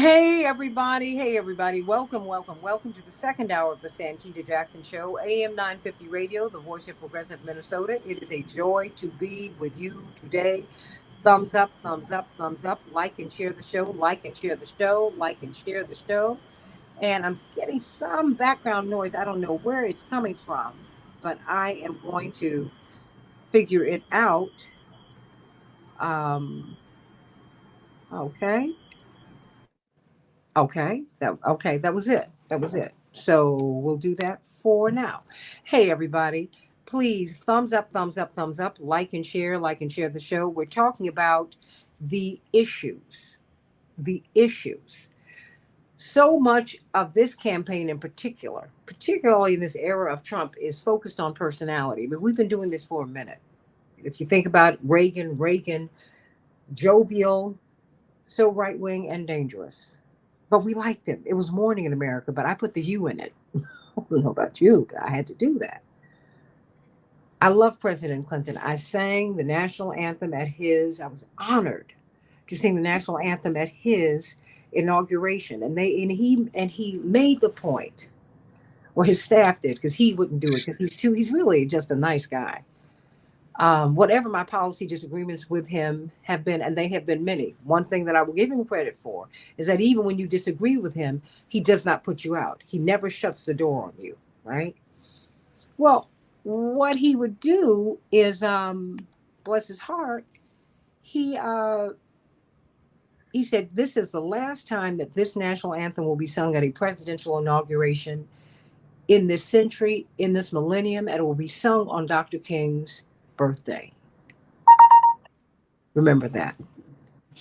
Hey everybody, hey everybody. Welcome to the second hour of the Santita Jackson Show, AM 950 Radio, the voice of progressive Minnesota. It is a joy to be with you today. Thumbs up, thumbs up, thumbs up. Like and share the show, like and share the show, like and share the show. And I'm getting some background noise. I don't know where it's coming from, but I am going to figure it out. Um, okay. Okay, that was it. That was it. So we'll do that for now. Hey everybody, please thumbs up, thumbs up, thumbs up, like and share the show. We're talking about the issues. The issues. So much of this campaign in particular, particularly in this era of Trump, is focused on personality. But we've been doing this for a minute. If you think about Reagan, jovial, so right wing and dangerous. But we liked him. It was morning in America, but I put the U in it. I don't know about you, but I had to do that. I love President Clinton. I sang the national anthem at I was honored to sing the national anthem at his inauguration. And he made the point, or his staff did, because he wouldn't do it because he's really just a nice guy. Whatever my policy disagreements with him have been, and they have been many, one thing that I will give him credit for is that even when you disagree with him, he does not put you out. He never shuts the door on you, right? Well, what he would do is, bless his heart, he uh, he said, "This is the last time that this national anthem will be sung at a presidential inauguration in this century, in this millennium, and it will be sung on Dr. King's birthday." Remember that.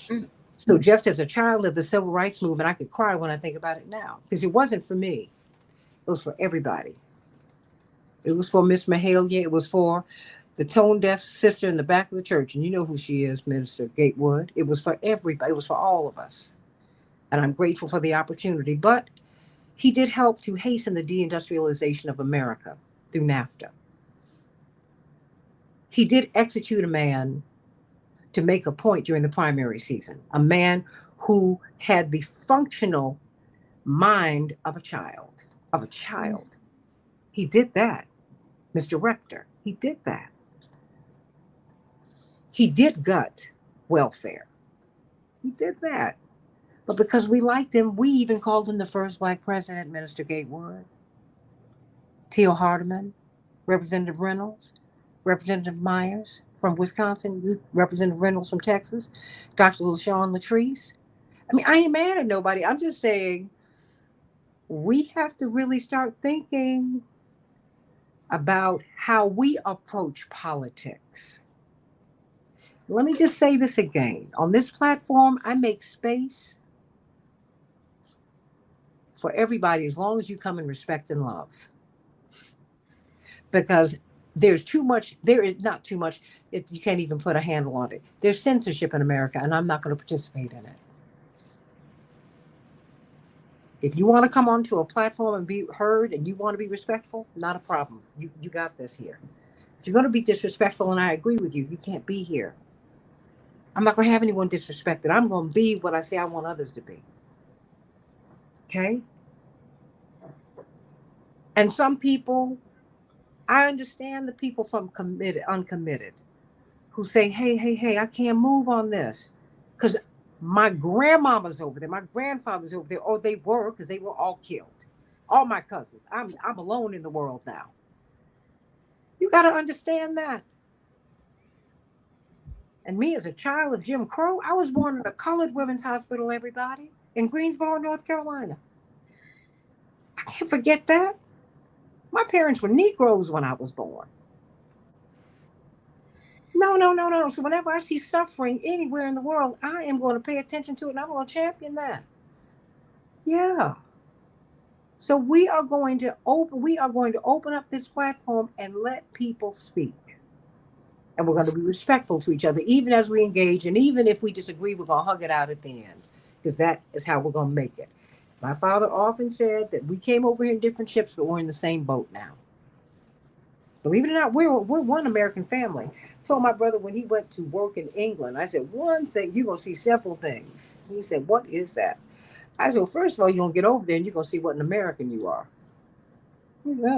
Mm. So just as a child of the civil rights movement, I could cry when I think about it now because it wasn't for me. It was for everybody. It was for Miss Mahalia. It was for the tone deaf sister in the back of the church. And you know who she is, Minister Gatewood. It was for everybody. It was for all of us. And I'm grateful for the opportunity. But he did help to hasten the deindustrialization of America through NAFTA. He did execute a man to make a point during the primary season, a man who had the functional mind of a child, of a child. He did that, Mr. Rector. He did that. He did gut welfare. He did that. But because we liked him, we even called him the first black president, Minister Gatewood, Teal Hardeman, Representative Reynolds, Representative Myers from Wisconsin, Representative Reynolds from Texas, Dr. LaShawn Latrice. I mean, I ain't mad at nobody. I'm just saying we have to really start thinking about how we approach politics. Let me just say this again. On this platform, I make space for everybody as long as you come in respect and love. Because there is not too much, you can't even put a handle on it. There's censorship in America, and I'm not going to participate in it. If you want to come onto a platform and be heard and you want to be respectful, not a problem. You got this here. If you're going to be disrespectful, and I agree with you, you can't be here. I'm not going to have anyone disrespected. I'm going to be what I say I want others to be. Okay? And some people, I understand the people from uncommitted, who say, hey, I can't move on this. Because my grandmama's over there, my grandfather's over there, or they were, because they were all killed. All my cousins. I'm alone in the world now. You got to understand that. And me as a child of Jim Crow, I was born in a colored women's hospital, everybody, in Greensboro, North Carolina. I can't forget that. My parents were Negroes when I was born. No. So whenever I see suffering anywhere in the world, I am going to pay attention to it and I'm going to champion that. Yeah. So we are going to open up this platform and let people speak. And we're going to be respectful to each other, even as we engage. And even if we disagree, we're going to hug it out at the end, because that is how we're going to make it. My father often said that we came over here in different ships, but we're in the same boat now. Believe it or not, we're one American family. I told my brother when he went to work in England, I said, one thing, you're going to see several things. He said, what is that? I said, well, first of all, you're going to get over there and you're going to see what an American you are.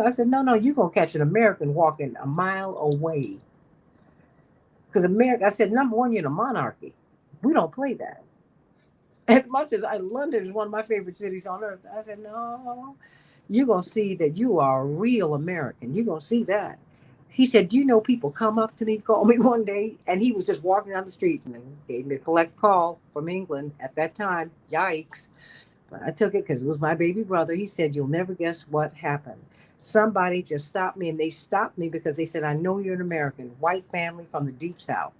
I said, no, you're going to catch an American walking a mile away. Because America, I said, number one, you're in a monarchy. We don't play that. As much as London is one of my favorite cities on earth, I said, no, you're going to see that you are a real American. You're going to see that. He said, do you know people come up to me, call me one day, and he was just walking down the street and gave me a collect call from England at that time. Yikes. But I took it because it was my baby brother. He said, you'll never guess what happened. Somebody just stopped me, and they stopped me because they said, I know you're an American, white family from the deep South.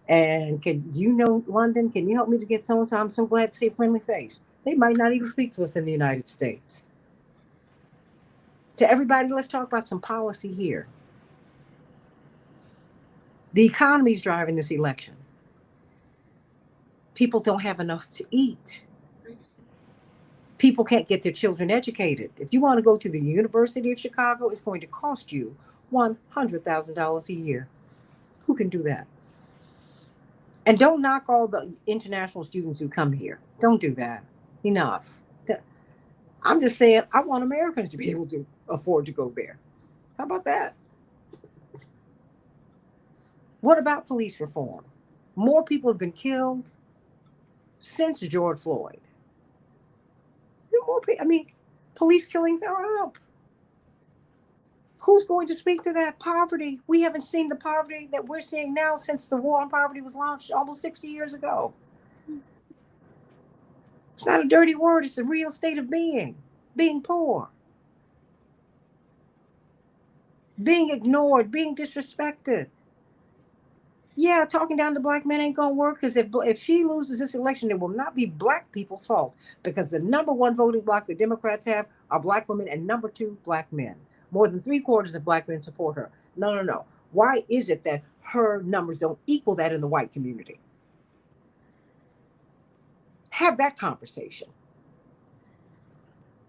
And do you know London? Can you help me to get so and so? I'm so glad to see a friendly face. They might not even speak to us in the United States. To everybody, let's talk about some policy here. The economy is driving this election. People don't have enough to eat. People can't get their children educated. If you want to go to the University of Chicago, it's going to cost you $100,000 a year. Who can do that? And don't knock all the international students who come here. Don't do that. Enough. I'm just saying, I want Americans to be able to afford to go there. How about that? What about police reform? More people have been killed since George Floyd. More people, I mean, police killings are up. Who's going to speak to that poverty? We haven't seen the poverty that we're seeing now since the war on poverty was launched almost 60 years ago. It's not a dirty word, it's a real state of being poor, being ignored, being disrespected. Yeah, talking down to black men ain't gonna work because if she loses this election, it will not be black people's fault because the number one voting bloc the Democrats have are black women and number two, black men. More than three-quarters of black men support her. No. Why is it that her numbers don't equal that in the white community? Have that conversation.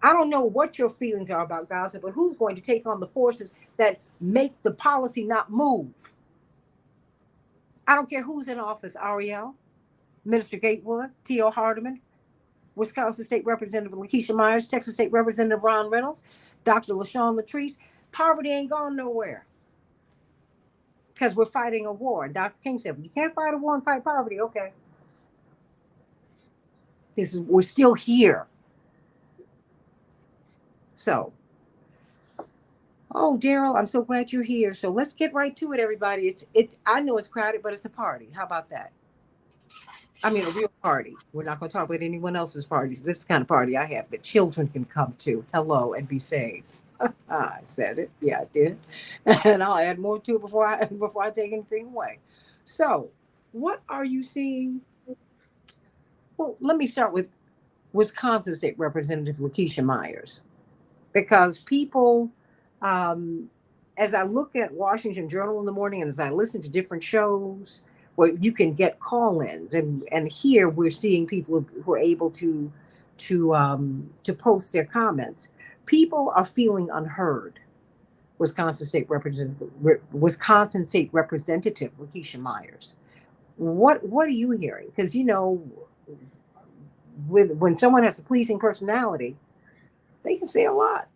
I don't know what your feelings are about Gaza, but who's going to take on the forces that make the policy not move? I don't care who's in office, Ariel, Minister Gatewood, T.O. Hardeman, Wisconsin State Representative Lakeisha Myers, Texas State Representative Ron Reynolds, Dr. LaShawn Latrice. Poverty ain't gone nowhere because we're fighting a war. And Dr. King said, you can't fight a war and fight poverty. Okay. We're still here. So, oh, Daryl, I'm so glad you're here. So let's get right to it, everybody. I know it's crowded, but it's a party. How about that? I mean, a real party. We're not going to talk about anyone else's parties. This is the kind of party I have that children can come to. Hello and be safe. I said it. Yeah, I did. And I'll add more to it before I take anything away. So, what are you seeing? Well, let me start with Wisconsin State Representative Lakeisha Myers, because people, um, as I look at Washington Journal in the morning and as I listen to different shows where you can get call-ins, and here we're seeing people who are able to post their comments. People are feeling unheard. Wisconsin State Representative Lakeisha Myers. What are you hearing? Because when someone has a pleasing personality, they can say a lot.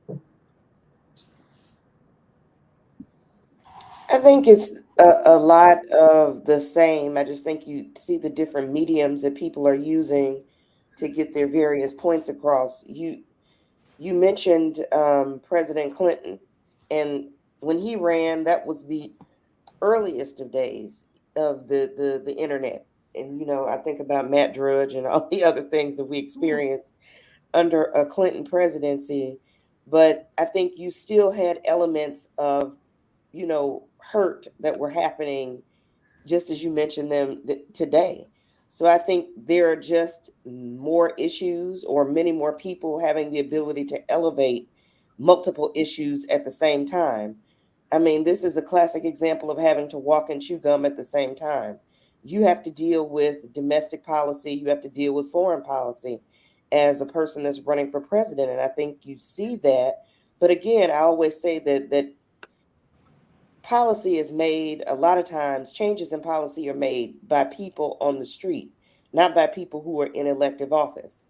I think it's a lot of the same. I just think you see the different mediums that people are using to get their various points across. You mentioned President Clinton, and when he ran, that was the earliest of days of the internet. And I think about Matt Drudge and all the other things that we experienced under a Clinton presidency. But I think you still had elements of hurt that were happening, just as you mentioned them today. So I think there are just more issues, or many more people having the ability to elevate multiple issues at the same time. I mean, this is a classic example of having to walk and chew gum at the same time. You have to deal with domestic policy, you have to deal with foreign policy as a person that's running for president. And I think you see that. But again, I always say that policy is made, a lot of times changes in policy are made by people on the street, not by people who are in elective office.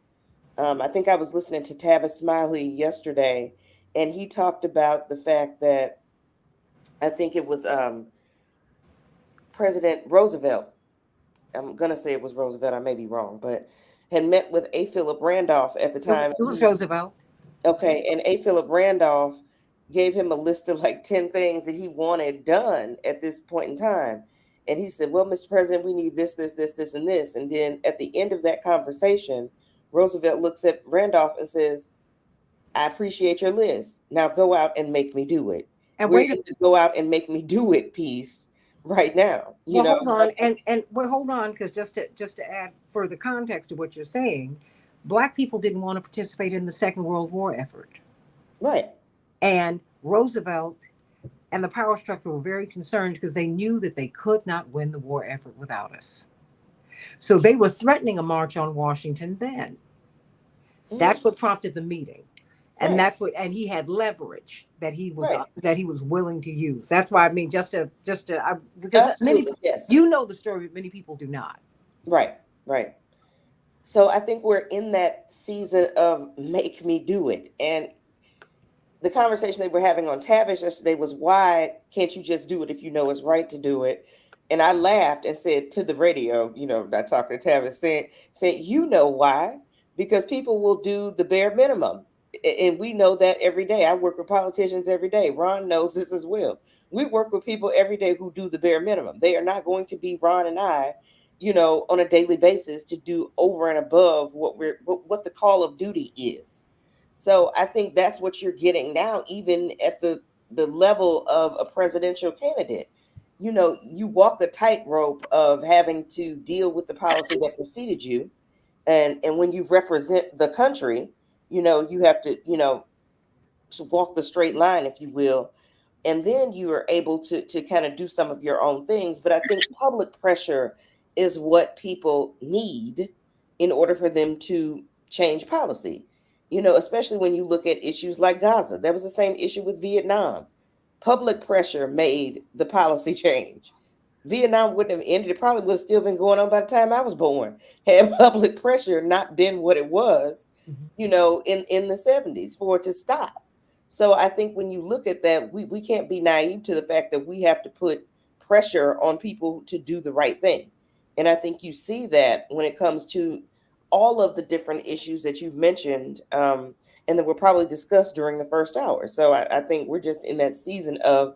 I think I was listening to Tavis Smiley yesterday, and he talked about the fact that I think it was President Roosevelt. I'm gonna say it was Roosevelt. I may be wrong, but had met with A. Philip Randolph at the time. It was Roosevelt. Okay, and A. Philip Randolph gave him a list of like 10 things that he wanted done at this point in time. And he said, well, Mr. President, we need this, and this. And then at the end of that conversation, Roosevelt looks at Randolph and says, I appreciate your list. Now go out and make me do it. And We're wait, in the go out and make me do it piece right now. well, hold So I on, think, and well, hold on, because just to add further context to what you're saying, Black people didn't want to participate in the Second World War effort, right. and Roosevelt and the power structure were very concerned because they knew that they could not win the war effort without us. So they were threatening a march on Washington then. That's Mhm. what prompted the meeting. And Right. and he had leverage Right. that he was willing to use. That's why I mean because many, Absolutely. Yes. you know the story, but many people do not. Right. Right. So I think we're in that season of make me do it. And the conversation they were having on Tavish yesterday was, why can't you just do it if you know it's right to do it? And I laughed and said to the radio, not talking to Tavish, saying, you know why? Because people will do the bare minimum. And we know that every day. I work with politicians every day. Ron knows this as well. We work with people every day who do the bare minimum. They are not going to be Ron and I, on a daily basis to do over and above what the call of duty is. So I think that's what you're getting now, even at the level of a presidential candidate. You walk a tightrope of having to deal with the policy that preceded you, and when you represent the country, you have to walk the straight line, if you will, and then you are able to kind of do some of your own things. But I think public pressure is what people need in order for them to change policy. Especially when you look at issues like Gaza. That was the same issue with Vietnam. Public pressure made the policy change. Vietnam wouldn't have ended. It probably would have still been going on by the time I was born, had public pressure not been what it was, Mhm. in the 70s for it to stop. So I think when you look at that, we can't be naive to the fact that we have to put pressure on people to do the right thing. And I think you see that when it comes to all of the different issues that you've mentioned, and that were probably discussed during the first hour. So I think we're just in that season of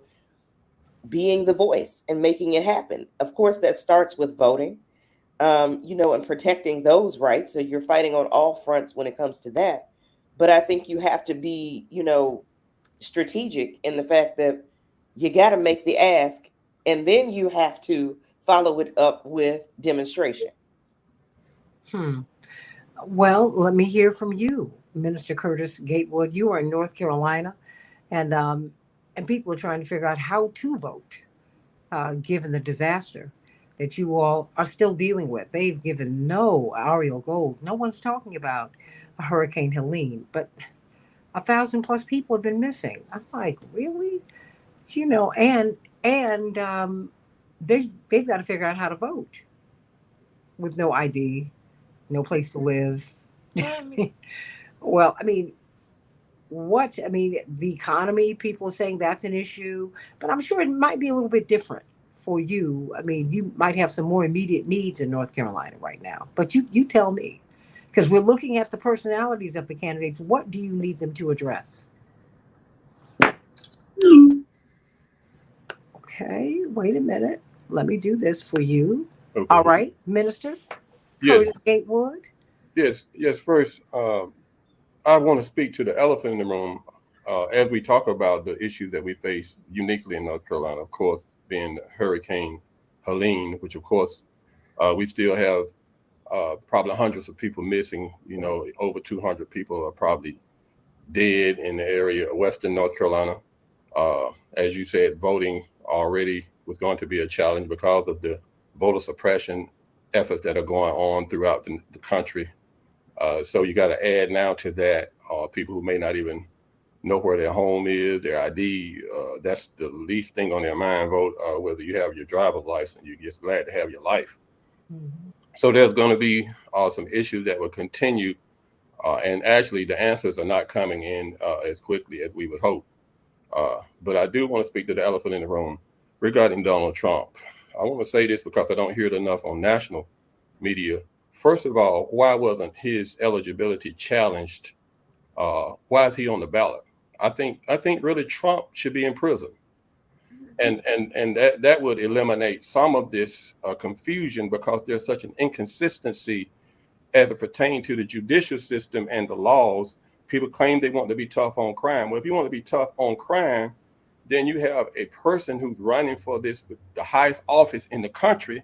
being the voice and making it happen. Of course, that starts with voting, and protecting those rights. So you're fighting on all fronts when it comes to that. But I think you have to be, strategic in the fact that you got to make the ask, and then you have to follow it up with demonstration. Hmm. Well, let me hear from you, Minister Curtis Gatewood. You are in North Carolina, and people are trying to figure out how to vote, given the disaster that you all are still dealing with. They've given no aerial goals. No one's talking about Hurricane Helene, but 1,000 plus people have been missing. I'm like, really? And they've got to figure out how to vote with no ID, no place to live. Well, I mean, the economy, people are saying that's an issue, but I'm sure it might be a little bit different for you. I mean, you might have some more immediate needs in North Carolina right now, but you tell me, because we're looking at the personalities of the candidates. What do you need them to address? Okay, wait a minute. Let me do this for you. All Okay. right, Minister Yes. Curtis Gatewood. Yes. Yes. First, I want to speak to the elephant in the room as we talk about the issues that we face uniquely in North Carolina. Of course, being Hurricane Helene, which of course we still have probably hundreds of people missing. Over 200 people are probably dead in the area of Western North Carolina. As you said, voting already was going to be a challenge because of the voter suppression efforts that are going on throughout the country. So you got to add now to that people who may not even know where their home is, their ID. That's the least thing on their mind. Vote whether you have your driver's license. You're just glad to have your life. Mhm. So there's going to be some issues that will continue And actually, the answers are not coming in as quickly as we would hope. But I do want to speak to the elephant in the room regarding Donald Trump. I want to say this because I don't hear it enough on national media. First of all, why wasn't his eligibility challenged? Why is he on the ballot? I think really Trump should be in prison, and that would eliminate some of this confusion because there's such an inconsistency as it pertains to the judicial system and the laws. People claim they want to be tough on crime. Well, if you want to be tough on crime, then you have a person who's running for the highest office in the country,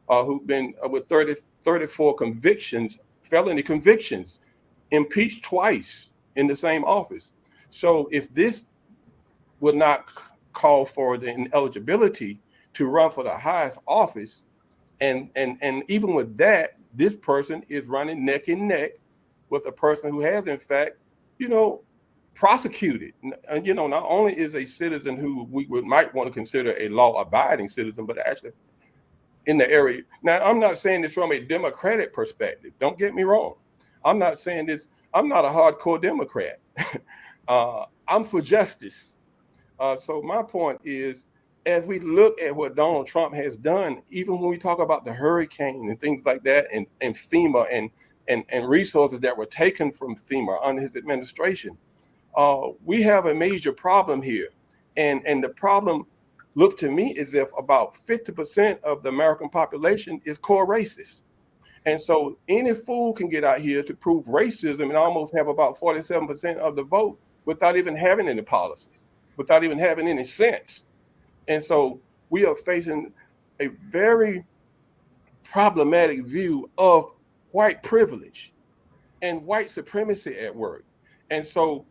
who's been with 34 convictions, felony convictions, impeached twice in the same office. So if this would not call for the ineligibility to run for the highest office, and even with that, this person is running neck and neck with a person who has, in fact, you know, prosecuted. And not only is a citizen who might want to consider a law-abiding citizen, but actually in the area. Now, I'm not saying this from a Democratic perspective. Don't get me wrong. I'm not saying this. I'm not a hardcore Democrat. I'm for justice. So my point is, as we look at what Donald Trump has done, even when we talk about the hurricane and things like that, and FEMA and resources that were taken from FEMA under his administration, we have a major problem here. And the problem looked to me as if about 50% of the American population is core racist. And so any fool can get out here to prove racism and almost have about 47% of the vote without even having any policies, without even having any sense. And so we are facing a very problematic view of white privilege and white supremacy at work. And so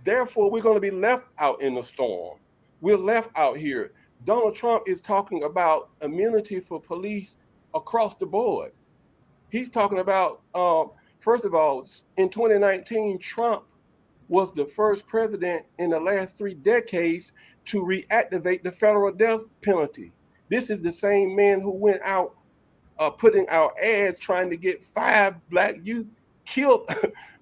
therefore, we're going to be left out in the storm. We're left out here. Donald Trump is talking about immunity for police across the board. He's talking about, first of all, in 2019, Trump was the first president in the last 3 decades to reactivate the federal death penalty. This is the same man who went out putting out ads trying to get 5 black youth killed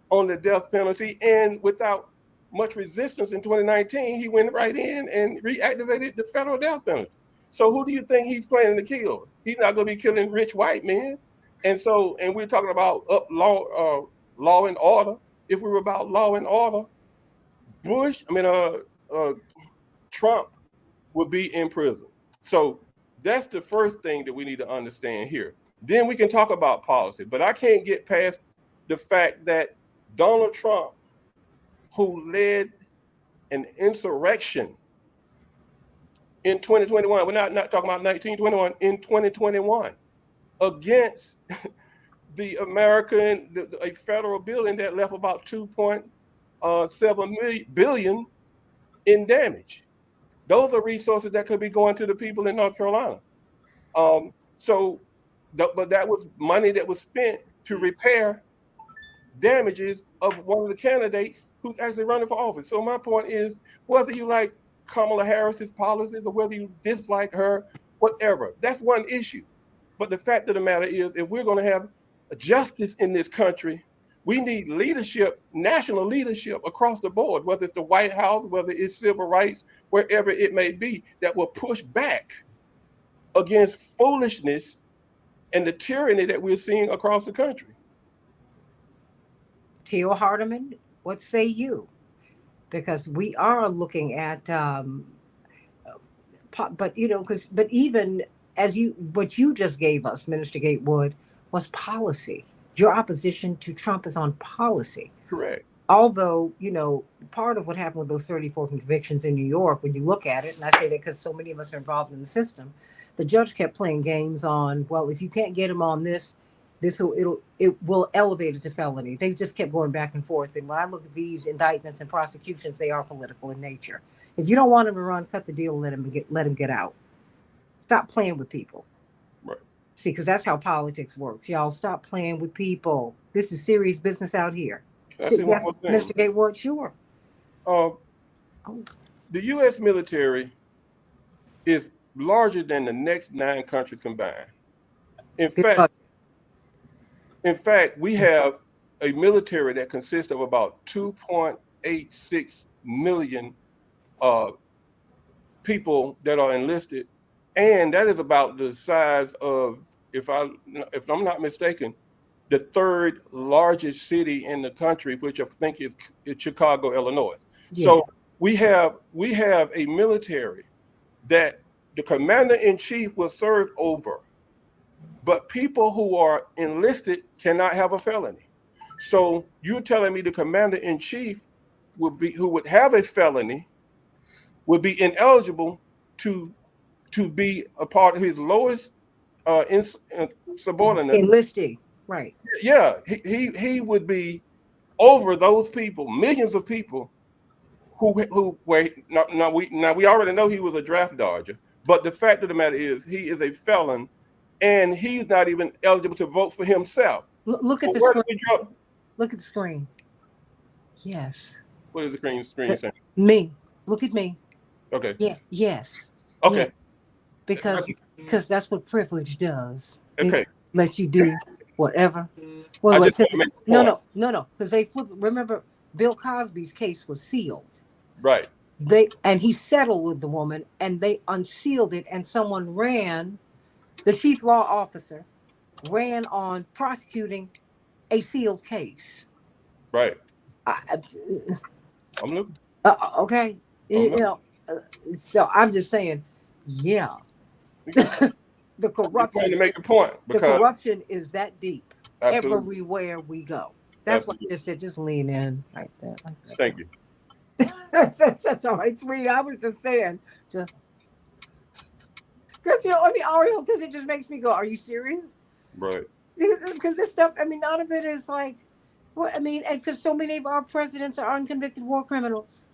on the death penalty, and without much resistance in 2019, he went right in and reactivated the federal death penalty. So who do you think he's planning to kill? He's not going to be killing rich white men. And we're talking about law and order. If we were about law and order, Trump would be in prison. So that's the first thing that we need to understand here. Then we can talk about policy, but I can't get past the fact that Donald Trump, who led an insurrection in 2021, we're not talking about 1921, in 2021, against the a federal building that left about 2.7 billion in damage. Those are resources that could be going to the people in North Carolina. But that was money that was spent to repair damages of one of the candidates who's actually running for office. So my point is, whether you like Kamala Harris's policies or whether you dislike her, whatever, that's one issue. But the fact of the matter is, if we're going to have justice in this country, we need leadership, national leadership across the board, whether it's the White House, whether it's civil rights, wherever it may be, that will push back against foolishness and the tyranny that we're seeing across the country. Teal Hardeman, what say you? Because we are looking at, but even as what you just gave us, Minister Gatewood, was policy. Your opposition to Trump is on policy. Correct. Although, part of what happened with those 34 convictions in New York, when you look at it, and I say that because so many of us are involved in the system, the judge kept playing games on, well, if you can't get him on this will elevate it to felony. They just kept going back and forth. And when I look at these indictments and prosecutions, they are political in nature. If you don't want him to run, cut the deal, let him get out. Stop playing with people. Right. See, because that's how politics works. Y'all stop playing with people. This is serious business out here. Yes, Mr. Gatewood, sure. The U.S. military is larger than the next 9 countries combined. In fact, we have a military that consists of about 2.86 million people that are enlisted, and that is about the size of, if I'm not mistaken, the third largest city in the country, which I think is Chicago, Illinois. Yeah. So we have a military that the commander in chief will serve over, but people who are enlisted cannot have a felony. So you're telling me the commander in chief who would have a felony would be ineligible to be a part of his lowest subordinate. Enlistee, right? Yeah, he would be over those people, millions of people who wait. Now we already know he was a draft dodger, but the fact of the matter is he is a felon, and he's not even eligible to vote for himself. Look at the screen. Look at the screen. Yes. What is the screen saying? Me. Look at me. Okay. Yeah. Yes. Okay. Yeah. Because that's what privilege does. Okay. It lets you do whatever. Well, no. Because they flipped. Remember, Bill Cosby's case was sealed. Right. And he settled with the woman, and they unsealed it, and someone ran. The chief law officer ran on prosecuting a sealed case. Right. I'm looking. Okay. So I'm just saying, yeah. The corruption. I'm trying to make a point because the corruption is that deep. Absolutely. Everywhere we go. That's Absolutely. what I just said. Just lean in like that. Thank you. That's all right, sweetie. I was just saying, because Ariel, because it just makes me go, "Are you serious?" Right. Because this stuff, none of it is like, and because so many of our presidents are unconvicted war criminals.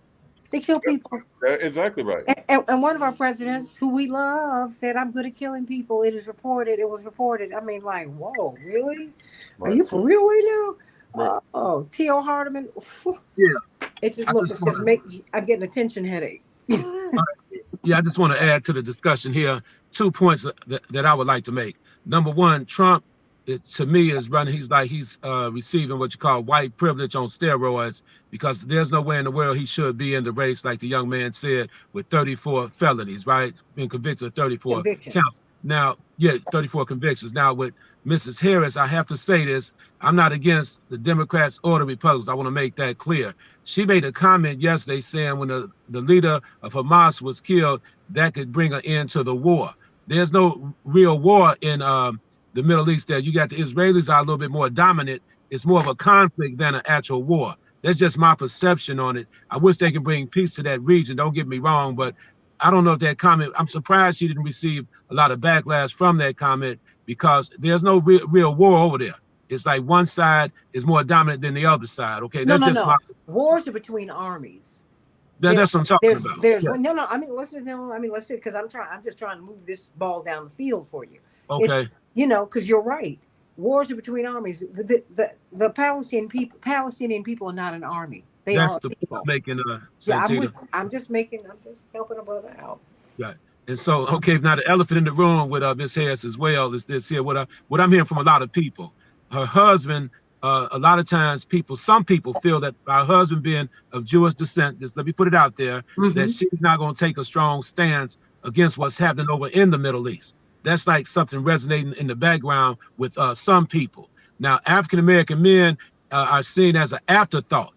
They kill people. That's exactly right. And one of our presidents, who we love, said, "I'm good at killing people. It was reported. Whoa, really? Right. Are you for real right now?" Right. T.O. Hardeman. Yeah. I'm getting a tension headache. Yeah, I just want to add to the discussion here 2 points that I would like to make. Number one, Trump, to me, is running. He's receiving what you call white privilege on steroids, because there's no way in the world he should be in the race, like the young man said, with 34 felonies, right? Being convicted of 34 counts. Now, 34 convictions. Now, with Mrs. Harris, I have to say this. I'm not against the Democrats or the Republicans. I want to make that clear. She made a comment yesterday saying when the leader of Hamas was killed, that could bring an end to the war. There's no real war in the Middle East. There, you got the Israelis are a little bit more dominant. It's more of a conflict than an actual war. That's just my perception on it. I wish they could bring peace to that region. Don't get me wrong, but I don't know if that comment, I'm surprised she didn't receive a lot of backlash from that comment, because there's no real war over there. It's like one side is more dominant than the other side. Okay, that's no. Wars are between armies. That's what I'm talking about. Let's see, because I'm just trying to move this ball down the field for you. Okay. Because you're right. Wars are between armies. The Palestinian people are not an army. They That's are the people. Making I'm just helping a brother out. Right. And so, okay, now the elephant in the room with Ms. Harris as well is this here. What I'm hearing from a lot of people, her husband, a lot of times some people feel that our husband being of Jewish descent, just let me put it out there, that she's not going to take a strong stance against what's happening over in the Middle East. That's like something resonating in the background with some people. Now, African-American men are seen as an afterthought,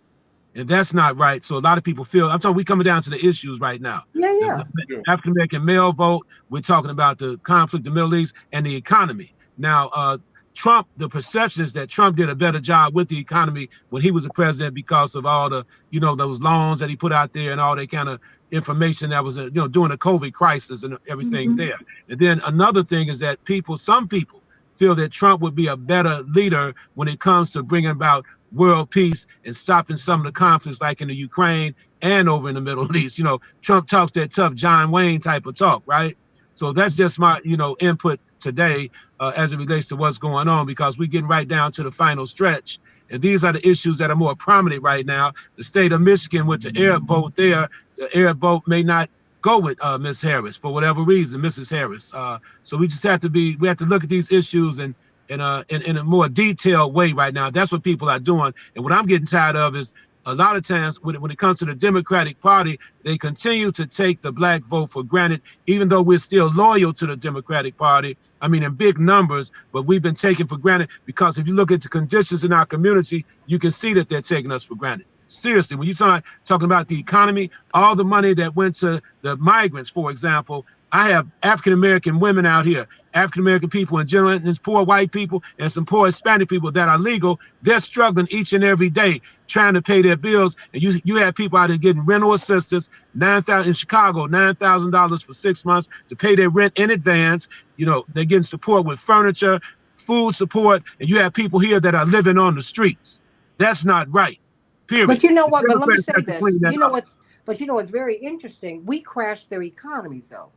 and that's not right. So a lot of people feel, I'm talking, we coming down to the issues right now. Yeah. The African-American male vote, we're talking about the conflict in the Middle East and the economy. Now, Trump, the perception is that Trump did a better job with the economy when he was the president because of all the, those loans that he put out there and all that kind of information that was, during the COVID crisis and everything there. And then another thing is that some people feel that Trump would be a better leader when it comes to bringing about world peace and stopping some of the conflicts like in the Ukraine and over in the Middle East. Trump talks that tough John Wayne type of talk, right? So that's just my, input today as it relates to what's going on, because we're getting right down to the final stretch. And these are the issues that are more prominent right now. The state of Michigan with the Arab vote there, the Arab vote may not go with Ms. Harris for whatever reason, Mrs. Harris. So we just have to look at these issues and in a more detailed way right now. That's what people are doing. And what I'm getting tired of is a lot of times when it comes to the Democratic Party, they continue to take the black vote for granted, even though we're still loyal to the Democratic Party. I mean, in big numbers, but we've been taken for granted because if you look at the conditions in our community, you can see that they're taking us for granted. Seriously, when you start talking about the economy, all the money that went to the migrants, for example, I have African-American women out here, African-American people in general, and poor white people and some poor Hispanic people that are legal. They're struggling each and every day trying to pay their bills. And you have people out there getting rental assistance, $9,000 in Chicago, $9,000 for 6 months to pay their rent in advance. You know, they're getting support with furniture, food support, and you have people here that are living on the streets. That's not right. Period. But you know what? But let me say this. You know what? But you know what's very interesting? We crashed their economies, though.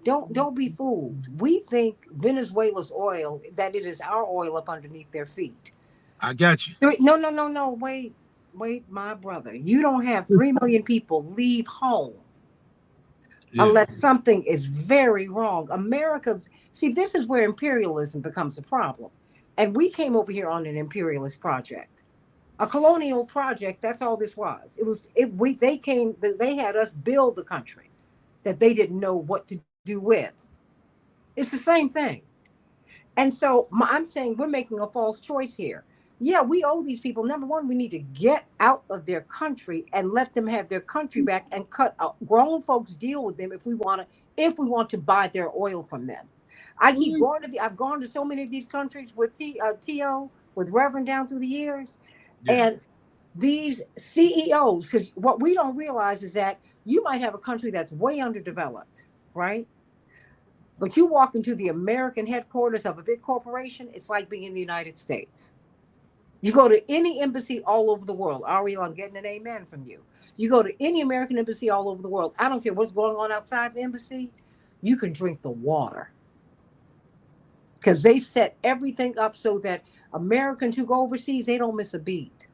Don't be fooled. We think Venezuela's oil, that it is our oil up underneath their feet. I got you. No. Wait, my brother. You don't have 3 million people leave home unless something is very wrong. America, see, this is where imperialism becomes a problem. And we came over here on an imperialist project. A colonial project, that's all this was. They had us build the country that they didn't know what to do with. It's the same thing. And so I'm saying we're making a false choice here. Yeah, we owe these people. Number one, we need to get out of their country and let them have their country back and cut out. Grown folks deal with them if we want to buy their oil from them. I've gone to so many of these countries with T.O., with Reverend down through the years. Yeah. And these CEOs, because what we don't realize is that you might have a country that's way underdeveloped, right? But you walk into the American headquarters of a big corporation, it's like being in the United States. You go to any embassy all over the world. Ariel, I'm getting an amen from you. You go to any American embassy all over the world. I don't care what's going on outside the embassy. You can drink the water. Because they set everything up so that Americans who go overseas, they don't miss a beat.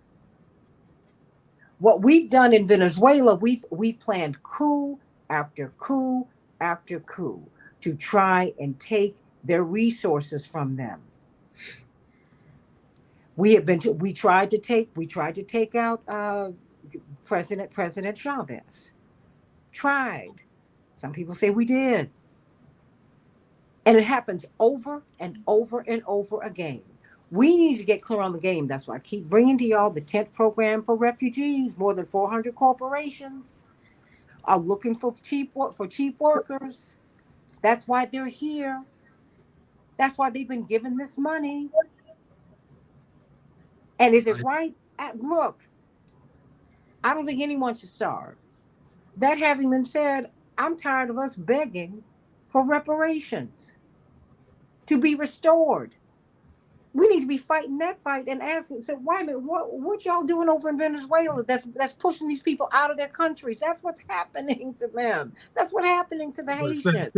What we've done in Venezuela, we've planned coup after coup after coup to try and take their resources from them. We tried to take out President Chavez. Tried. Some people say we did. And it happens over and over and over again. We need to get clear on the game. That's why I keep bringing to y'all the tent program for refugees. More than 400 corporations are looking for cheap workers. That's why they're here. That's why they've been given this money. And is it right? Look, I don't think anyone should starve. That having been said, I'm tired of us begging for reparations to be restored. We need to be fighting that fight and asking, so wait a minute, what y'all doing over in Venezuela that's pushing these people out of their countries? That's what's happening to them. That's what's happening to the Haitians.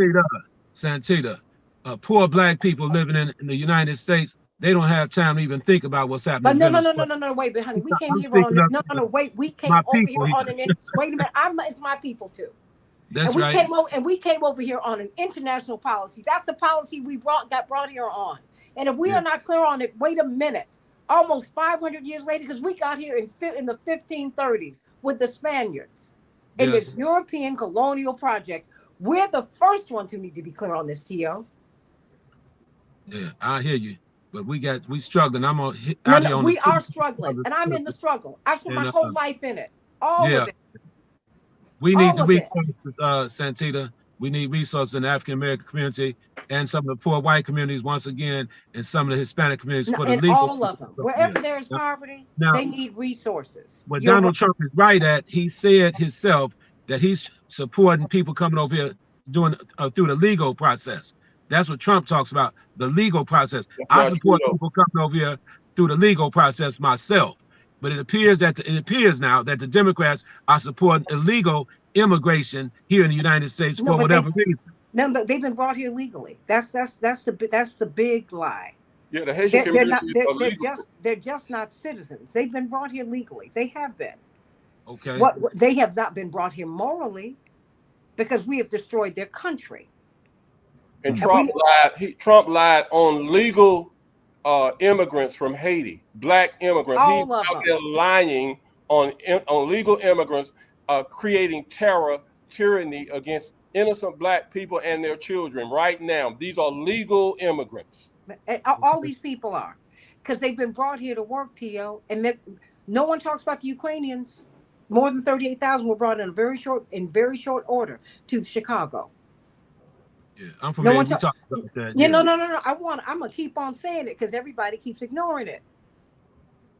Santita, poor black people living in the United States, they don't have time to even think about what's happening. But no, wait, but honey, we came here on we came over here on an wait a minute, it's my people too. That's right. We came over here on an international policy. That's the policy we got brought here on. And if we are not clear on it, wait a minute. Almost 500 years later, because we got here in the 1530s with the Spaniards in this European colonial project. We're the first ones who need to be clear on this, T.O. Yeah, I hear you. But we struggling. We are struggling, and I'm in the struggle. I spent my whole life in it. All of it. We need the resources, Santita. We need resources in the African American community and some of the poor white communities, once again, and some of the Hispanic communities for the legal. All of them. Wherever there is poverty, they need resources. What Donald Trump is right at, he said himself that he's supporting people coming over here doing through the legal process. That's what Trump talks about, the legal process. I support people coming over here through the legal process myself. But it appears now that the Democrats are supporting illegal immigration here in the United States for whatever reason. No, they've been brought here legally. That's the big lie. Yeah, the Haitian community they're just not citizens. They've been brought here legally. They have been. Okay. They have not been brought here morally, because we have destroyed their country. And Trump lied. Trump lied on legal immigrants from Haiti, black immigrants. He's All of out them. there lying on legal immigrants, creating terror, tyranny against innocent black people and their children right now. These are legal immigrants. All these people are, because they've been brought here to work, Tio, and no one talks about the Ukrainians. More than 38,000 were brought in very short order to Chicago. Yeah, I'm No familiar. one We talk. talked about that. Yeah, Yeah. no. I'm gonna keep on saying it because everybody keeps ignoring it.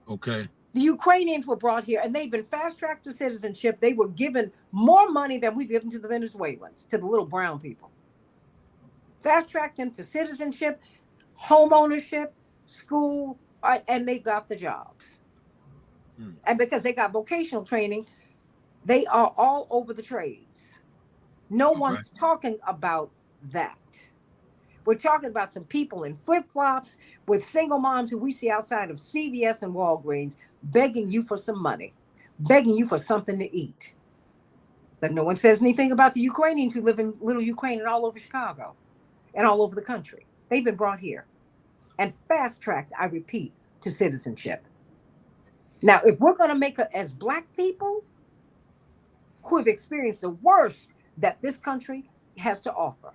Okay. The Ukrainians were brought here, and they've been fast-tracked to citizenship. They were given more money than we've given to the Venezuelans, to the little brown people. Fast-tracked them to citizenship, home ownership, school, and they got the jobs. And because they got vocational training, they are all over the trades. No one's talking about that. We're talking about some people in flip-flops with single moms who we see outside of CVS and Walgreens begging you for some money, begging you for something to eat. But no one says anything about the Ukrainians who live in little Ukraine and all over Chicago and all over the country. They've been brought here and fast-tracked, I repeat, to citizenship. Now, if we're going to make it as black people who have experienced the worst that this country has to offer,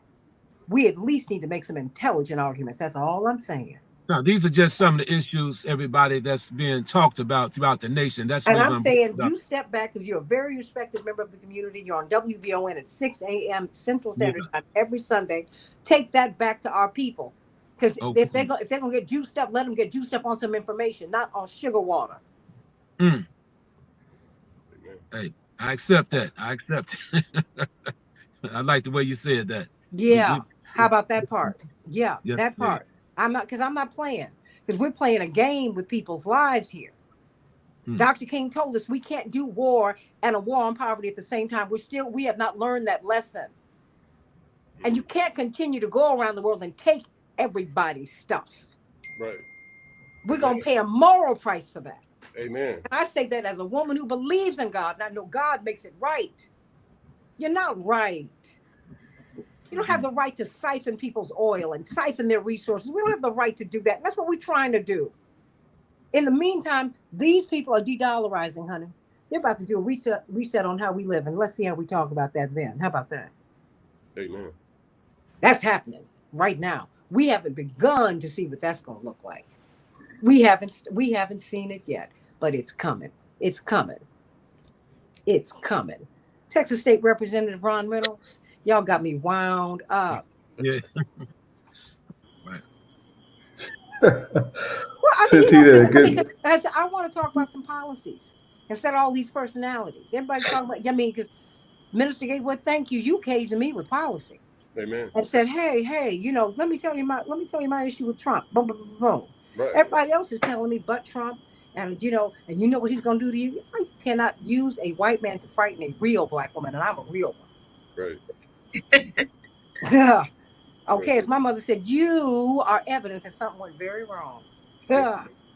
we at least need to make some intelligent arguments. That's all I'm saying. Now, these are just some of the issues, everybody, that's being talked about throughout the nation. That's the And reason I'm saying you step back because you're a very respected member of the community. You're on WVON at 6 a.m. Central Standard Time every Sunday. Take that back to our people. Because if they're going to get juiced up, let them get juiced up on some information, not on sugar water. Hey, I accept that. I accept it. I like the way you said that. Yeah. How about that part? Yeah, yes, that part. I'm not playing. Because we're playing a game with people's lives here. Dr. King told us we can't do war and a war on poverty at the same time. We have not learned that lesson. And you can't continue to go around the world and take everybody's stuff. Right. We're going to pay a moral price for that. Amen. And I say that as a woman who believes in God, and I know God makes it right. You're not right. You don't have the right to siphon people's oil and siphon their resources. We don't have the right to do that. And that's what we're trying to do. In the meantime, these people are de-dollarizing, honey. They're about to do a reset on how we live. And let's see how we talk about that then. How about that? Amen. That's happening right now. We haven't begun to see what that's going to look like. We haven't seen it yet, but it's coming. It's coming. It's coming. Texas State Representative Ron Reynolds, y'all got me wound up. Yeah. Right. Well, I mean, I want to talk about some policies instead of all these personalities. Everybody talking about. I mean, because Minister Gatewood, thank you. You came to me with policy. Amen. And said, hey, let me tell you my issue with Trump. Boom, boom, boom, boom. Right. Everybody else is telling me, but Trump, and you know what he's going to do to you. You cannot use a white man to frighten a real black woman, and I'm a real one. Right. Okay, as my mother said, you are evidence that something went very wrong.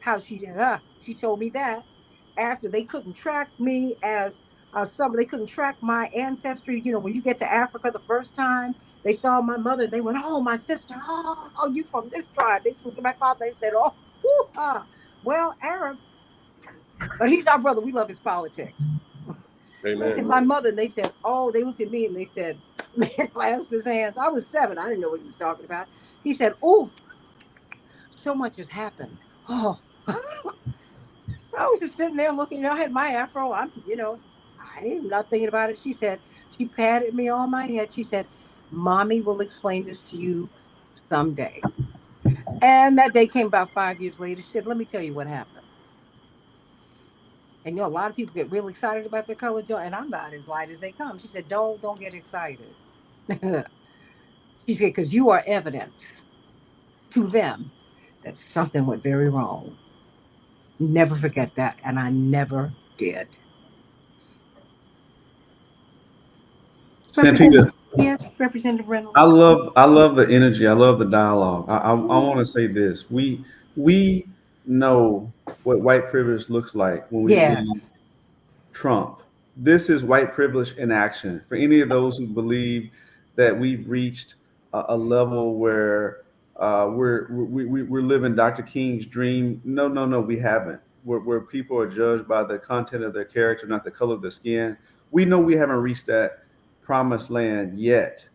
How she did. She told me that after they couldn't track me as they couldn't track my ancestry. You know, when you get to Africa the first time, they saw my mother. They went, "Oh, my sister. Oh, you from this tribe?" They looked at my father. They said, "Oh, well, Arab, but he's our brother. We love his politics." Amen. Looked at my mother and they said, "Oh," they looked at me and they said, man, clasped his hands. I was 7. I didn't know what he was talking about. He said, "Oh, so much has happened." Oh, I was just sitting there looking. I had my afro. I am not thinking about it. She patted me on my head. She said, "Mommy will explain this to you someday." And that day came about 5 years later. She said, "Let me tell you what happened." And a lot of people get real excited about their color, and I'm not as light as they come. She said, "Don't get excited." She said, "Because you are evidence to them that something went very wrong." Never forget that, and I never did. Santita, yes, Representative Reynolds. I love the energy. I love the dialogue. I want to say this: we know what white privilege looks like when we see Trump. This is white privilege in action. For any of those who believe that we've reached a level where we're living Dr. King's dream. No, no, no, we haven't. Where people are judged by the content of their character, not the color of their skin. We know we haven't reached that promised land yet,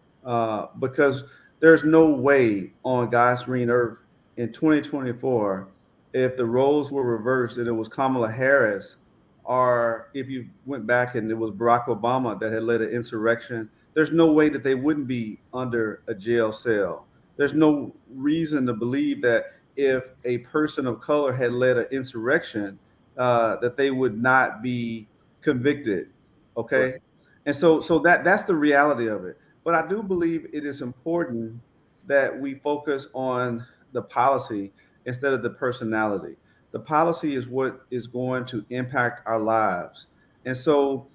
because there's no way on God's green earth in 2024, if the roles were reversed and it was Kamala Harris, or if you went back and it was Barack Obama that had led an insurrection, there's no way that they wouldn't be under a jail cell. There's no reason to believe that if a person of color had led an insurrection, that they would not be convicted. Right. Okay, and so that's the reality of it. But I do believe it is important that we focus on the policy instead of the personality. The policy is what is going to impact our lives, and so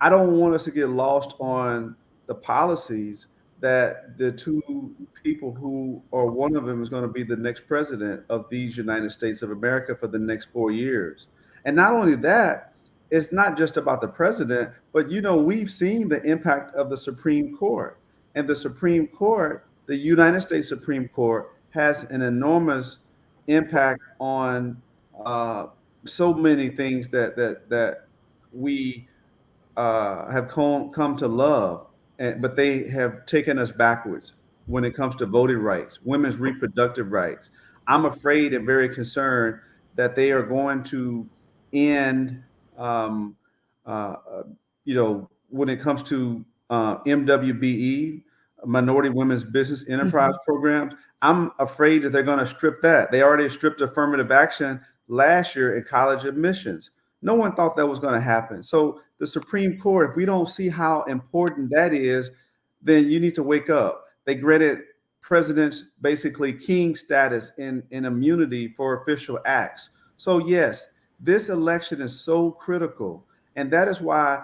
I don't want us to get lost on the policies that the two people who, or one of them is going to be the next president of these United States of America for the next 4 years. And not only that, it's not just about the president, but we've seen the impact of the Supreme Court. And the Supreme Court, the United States Supreme Court, has an enormous impact on so many things that we have come to love, but they have taken us backwards when it comes to voting rights, women's reproductive rights. I'm afraid and very concerned that they are going to end, um, uh, uh, when it comes to MWBE, Minority Women's Business Enterprise programs. I'm afraid that they're going to strip that. They already stripped affirmative action last year in college admissions. No one thought that was going to happen. So the Supreme Court, if we don't see how important that is, then you need to wake up. They granted presidents basically king status in immunity for official acts. So yes, this election is so critical. And that is why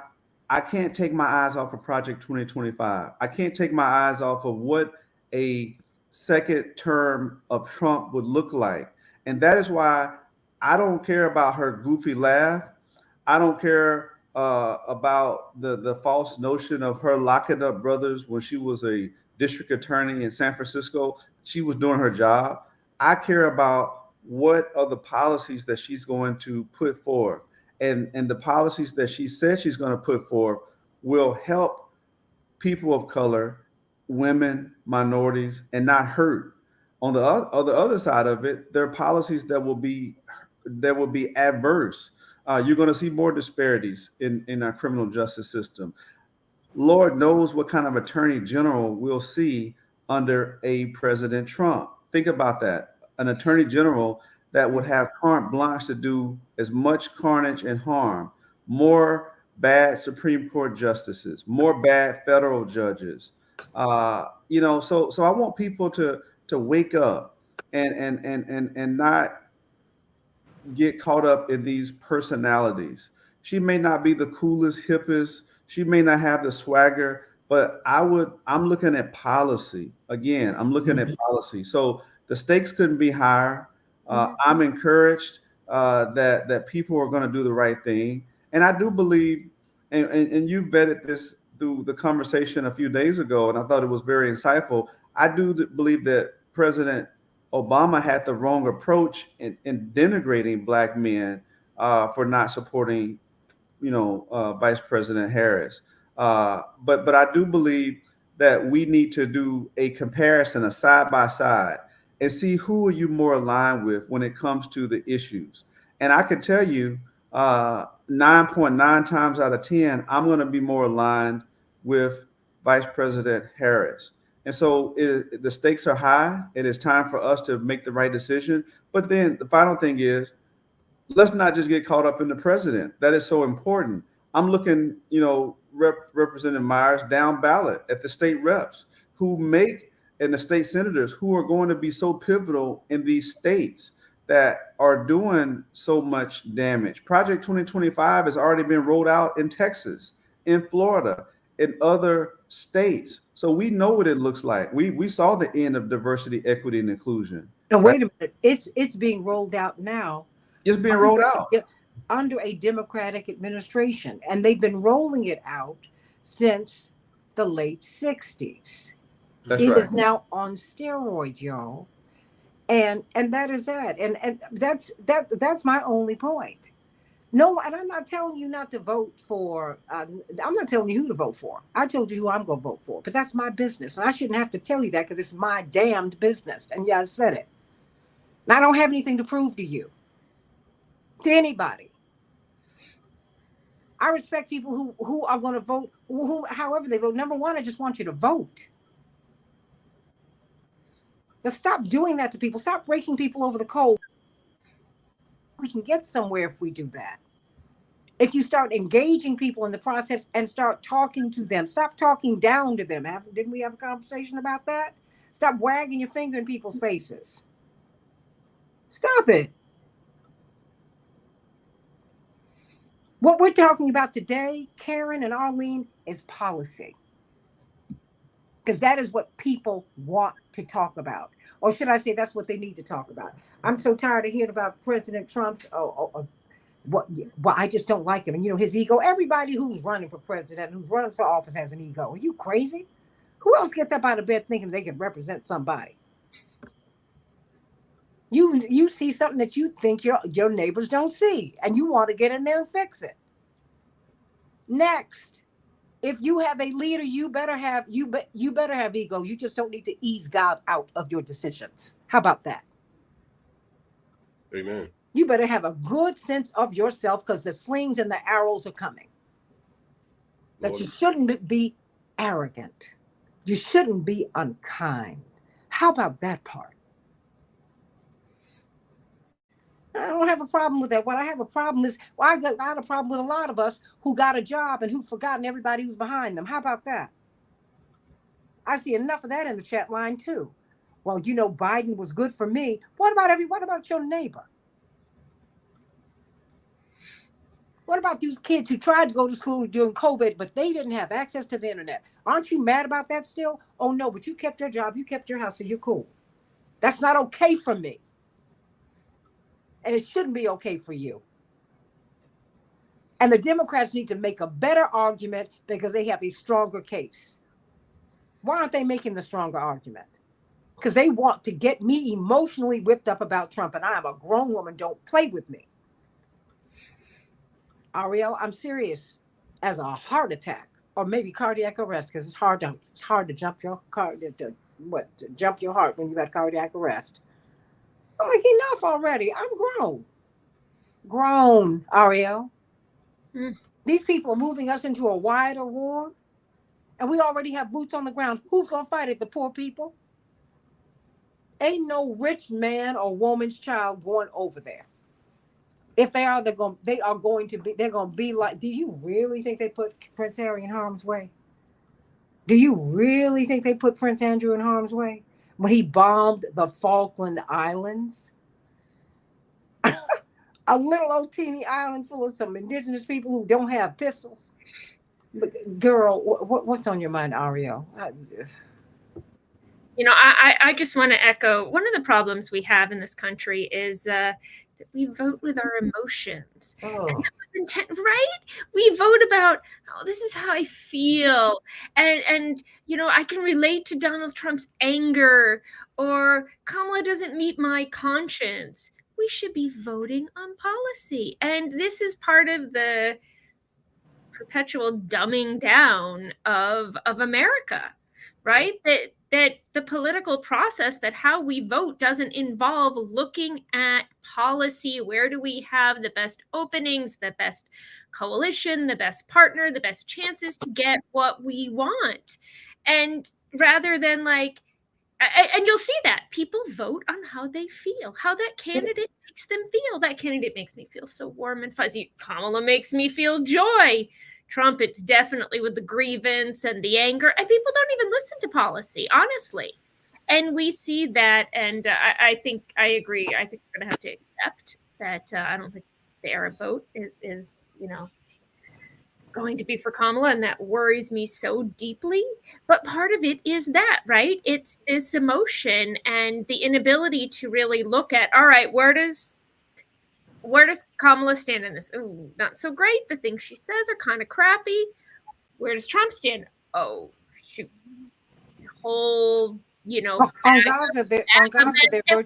I can't take my eyes off of Project 2025. I can't take my eyes off of what a second term of Trump would look like. And that is why I don't care about her goofy laugh. I don't care about the false notion of her locking up brothers when she was a district attorney in San Francisco. She was doing her job. I care about what are the policies that she's going to put forth, and the policies that she said she's going to put forth will help people of color, women, minorities, and not hurt. On the other side of it, there are policies that will be adverse. You're going to see more disparities in our criminal justice system. Lord knows what kind of attorney general we'll see under a President Trump. Think about that. An attorney general that would have carte blanche to do as much carnage and harm, more bad Supreme Court justices, more bad federal judges. So I want people to wake up and not get caught up in these personalities. She may not be the coolest, hippest, she may not have the swagger, but I'm looking at policy. Again, I'm looking at policy. So the stakes couldn't be higher. I'm encouraged that people are going to do the right thing. And I do believe, and you vetted this through the conversation a few days ago, and I thought it was very insightful. I do believe that President Obama had the wrong approach in denigrating black men for not supporting, Vice President Harris. But I do believe that we need to do a comparison, a side by side, and see who are you more aligned with when it comes to the issues. And I could tell you, 9.9 times out of 10, I'm going to be more aligned with Vice President Harris. And so the stakes are high. It is time for us to make the right decision. But then the final thing is, let's not just get caught up in the president. That is so important. I'm looking, Representative Myers down ballot at the state reps and the state senators who are going to be so pivotal in these states that are doing so much damage. Project 2025 has already been rolled out in Texas, in Florida, in other states. So we know what it looks like. We saw the end of diversity, equity, and inclusion. And wait a minute, it's being rolled out now. It's being rolled out under a Democratic administration, and they've been rolling it out since the late 60s. That's It right. is now on steroids, y'all. And that is that. And that's my only point. No, and I'm not telling you not to vote for. I'm not telling you who to vote for. I told you who I'm going to vote for, but that's my business, and I shouldn't have to tell you that because it's my damned business. And yeah, I said it. And I don't have anything to prove to you, to anybody. I respect people who are going to vote, who however they vote. Number one, I just want you to vote. Let's stop doing that to people. Stop breaking people over the coals. We can get somewhere if we do that. If you start engaging people in the process and start talking to them, stop talking down to them. Didn't we have a conversation about that? Stop wagging your finger in people's faces. Stop it. What we're talking about today, Karen and Arlene, is policy. Because that is what people want to talk about. Or should I say that's what they need to talk about? I'm so tired of hearing about President Trump's well, I just don't like him. And his ego. Everybody who's running for president, who's running for office has an ego. Are you crazy? Who else gets up out of bed thinking they can represent somebody? You see something that you think your neighbors don't see, and you want to get in there and fix it. Next, if you have a leader, you better have ego. You just don't need to ease God out of your decisions. How about that? Amen. You better have a good sense of yourself because the slings and the arrows are coming. That Lord. you shouldn't be arrogant. You shouldn't be unkind. How about that part? I don't have a problem with that. What I have a problem is, I got a problem with a lot of us who got a job and who've forgotten everybody who's behind them. How about that? I see enough of that in the chat line too. Well, Biden was good for me. What about your neighbor? What about these kids who tried to go to school during COVID, but they didn't have access to the internet? Aren't you mad about that still? Oh, no, but you kept your job, you kept your house, so you're cool. That's not okay for me. And it shouldn't be okay for you. And the Democrats need to make a better argument because they have a stronger case. Why aren't they making the stronger argument? Because they want to get me emotionally whipped up about Trump, and I am a grown woman. Don't play with me. Ariel, I'm serious. As a heart attack or maybe cardiac arrest, because it's hard to jump your jump your heart when you got cardiac arrest. I'm like, enough already. I'm grown, Ariel. These people are moving us into a wider war, and we already have boots on the ground. Who's gonna fight it? The poor people. Ain't no rich man or woman's child going over there. If they are, they're going to be like, do you really think they put Prince Harry in harm's way? Do you really think they put Prince Andrew in harm's way when he bombed the Falkland Islands? A little old teeny island full of some indigenous people who don't have pistols. But girl, what's on your mind, Ariel? I just want to echo one of the problems we have in this country is that we vote with our emotions. Oh. And that was right? We vote about, this is how I feel. And I can relate to Donald Trump's anger, or Kamala doesn't meet my conscience. We should be voting on policy. And this is part of the perpetual dumbing down of America, right? That the political process, that how we vote doesn't involve looking at policy. Where do we have the best openings, the best coalition, the best partner, the best chances to get what we want? And rather than and you'll see that people vote on how they feel, how that candidate makes them feel. That candidate makes me feel so warm and fuzzy. Kamala makes me feel joy. Trump, it's definitely with the grievance and the anger. And people don't even listen to policy, honestly. And we see that. And I think I agree. I think we're going to have to accept that. I don't think the Arab vote is going to be for Kamala, and that worries me so deeply. But part of it is that, right? It's this emotion and the inability to really look at, all right, where does Kamala stand in this? Ooh, not so great. The things she says are kind of crappy. Where does Trump stand? Oh, shoot. whole, On Gaza, they're virtually the same.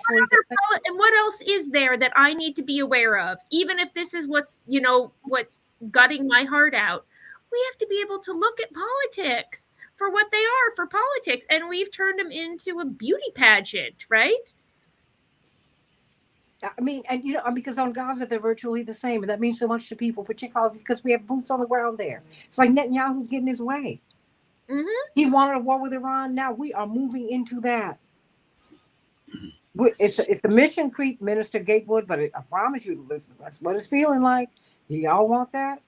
and what else is there that I need to be aware of? Even if this is what's gutting my heart out, we have to be able to look at politics for what they are, for politics, and we've turned them into a beauty pageant, right? I mean, and because on Gaza they're virtually the same, and that means so much to people, particularly because we have boots on the ground there. It's like Netanyahu's getting his way. Mm-hmm. He wanted a war with Iran. Now we are moving into that. It's the mission creep, Minister Gatewood, but I promise you, listen, that's what it's feeling like. Do y'all want that?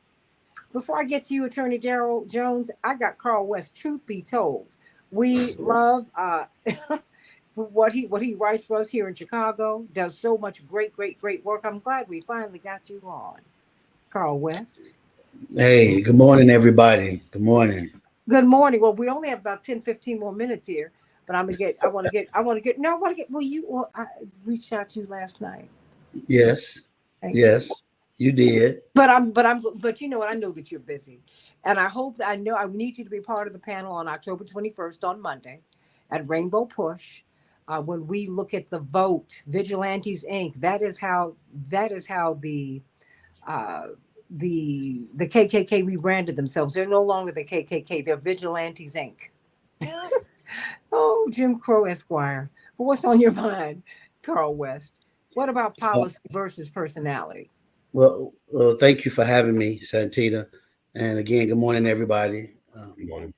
Before I get to you, Attorney Daryl Jones, I got Carl West. Truth be told, we love what he writes for us here in Chicago. Does so much great work. I'm glad we finally got you on, Carl West. Hey, good morning, everybody. Good morning. Good morning. Well, we only have about 10, 15 more minutes here, but I reached out to you last night. Yes. Yes, you did. But you know what? I know that you're busy, and I know I need you to be part of the panel on October 21st on Monday at Rainbow Push. When we look at the vote, Vigilantes Inc. That is how the KKK rebranded themselves. They're no longer the KKK. They're Vigilantes Inc. Oh, Jim Crow Esquire. What's on your mind, Carl West? What about policy versus personality? Well, thank you for having me, Santita. And again, good morning, everybody. Good morning.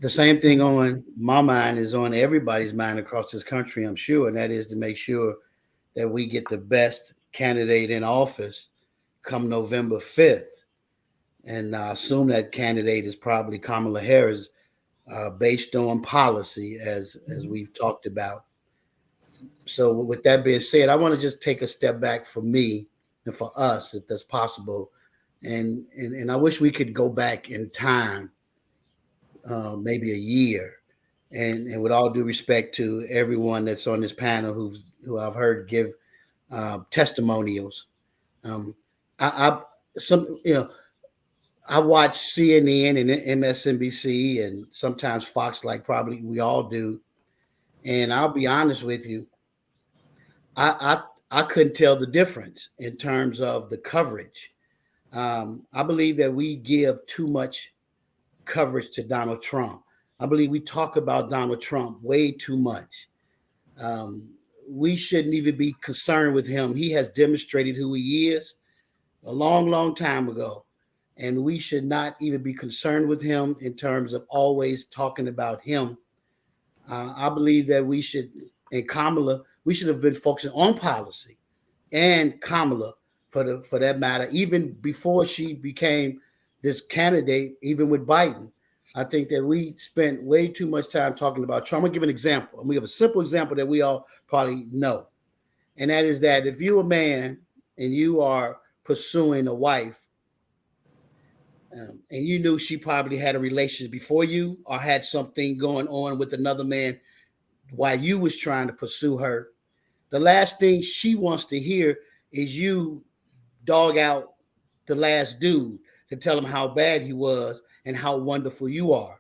The same thing on my mind is on everybody's mind across this country, I'm sure, and that is to make sure that we get the best candidate in office come November 5th. And I assume that candidate is probably Kamala Harris, based on policy, as we've talked about. So with that being said, I want to just take a step back for me and for us, if that's possible. And I wish we could go back in time, maybe a year. And with all due respect to everyone that's on this panel who I've heard give testimonials, I watch CNN and MSNBC and sometimes Fox, like probably we all do. And I'll be honest with you, I couldn't tell the difference in terms of the coverage. I believe that we give too much coverage to Donald Trump. I believe we talk about Donald Trump way too much. We shouldn't even be concerned with him. He has demonstrated who he is a long, long time ago. And we should not even be concerned with him in terms of always talking about him. I believe that we should, and Kamala, we should have been focusing on policy, and Kamala for that matter, even before she became this candidate, even with Biden. I think that we spent way too much time talking about Trump. I'm gonna give an example. I'm gonna give a simple example that we all probably know. And that is that if you're a man and you are pursuing a wife, and you knew she probably had a relationship before you or had something going on with another man while you was trying to pursue her, the last thing she wants to hear is you dog out the last dude to tell him how bad he was and how wonderful you are.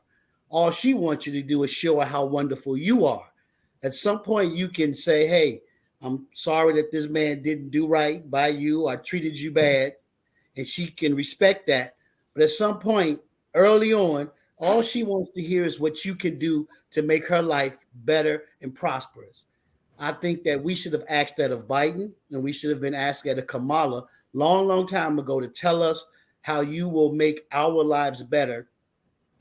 All she wants you to do is show her how wonderful you are. At some point, you can say, hey, I'm sorry that this man didn't do right by you or treated you bad, and she can respect that. But at some point, early on, all she wants to hear is what you can do to make her life better and prosperous. I think that we should have asked that of Biden, and we should have been asked that of Kamala long, long time ago to tell us how you will make our lives better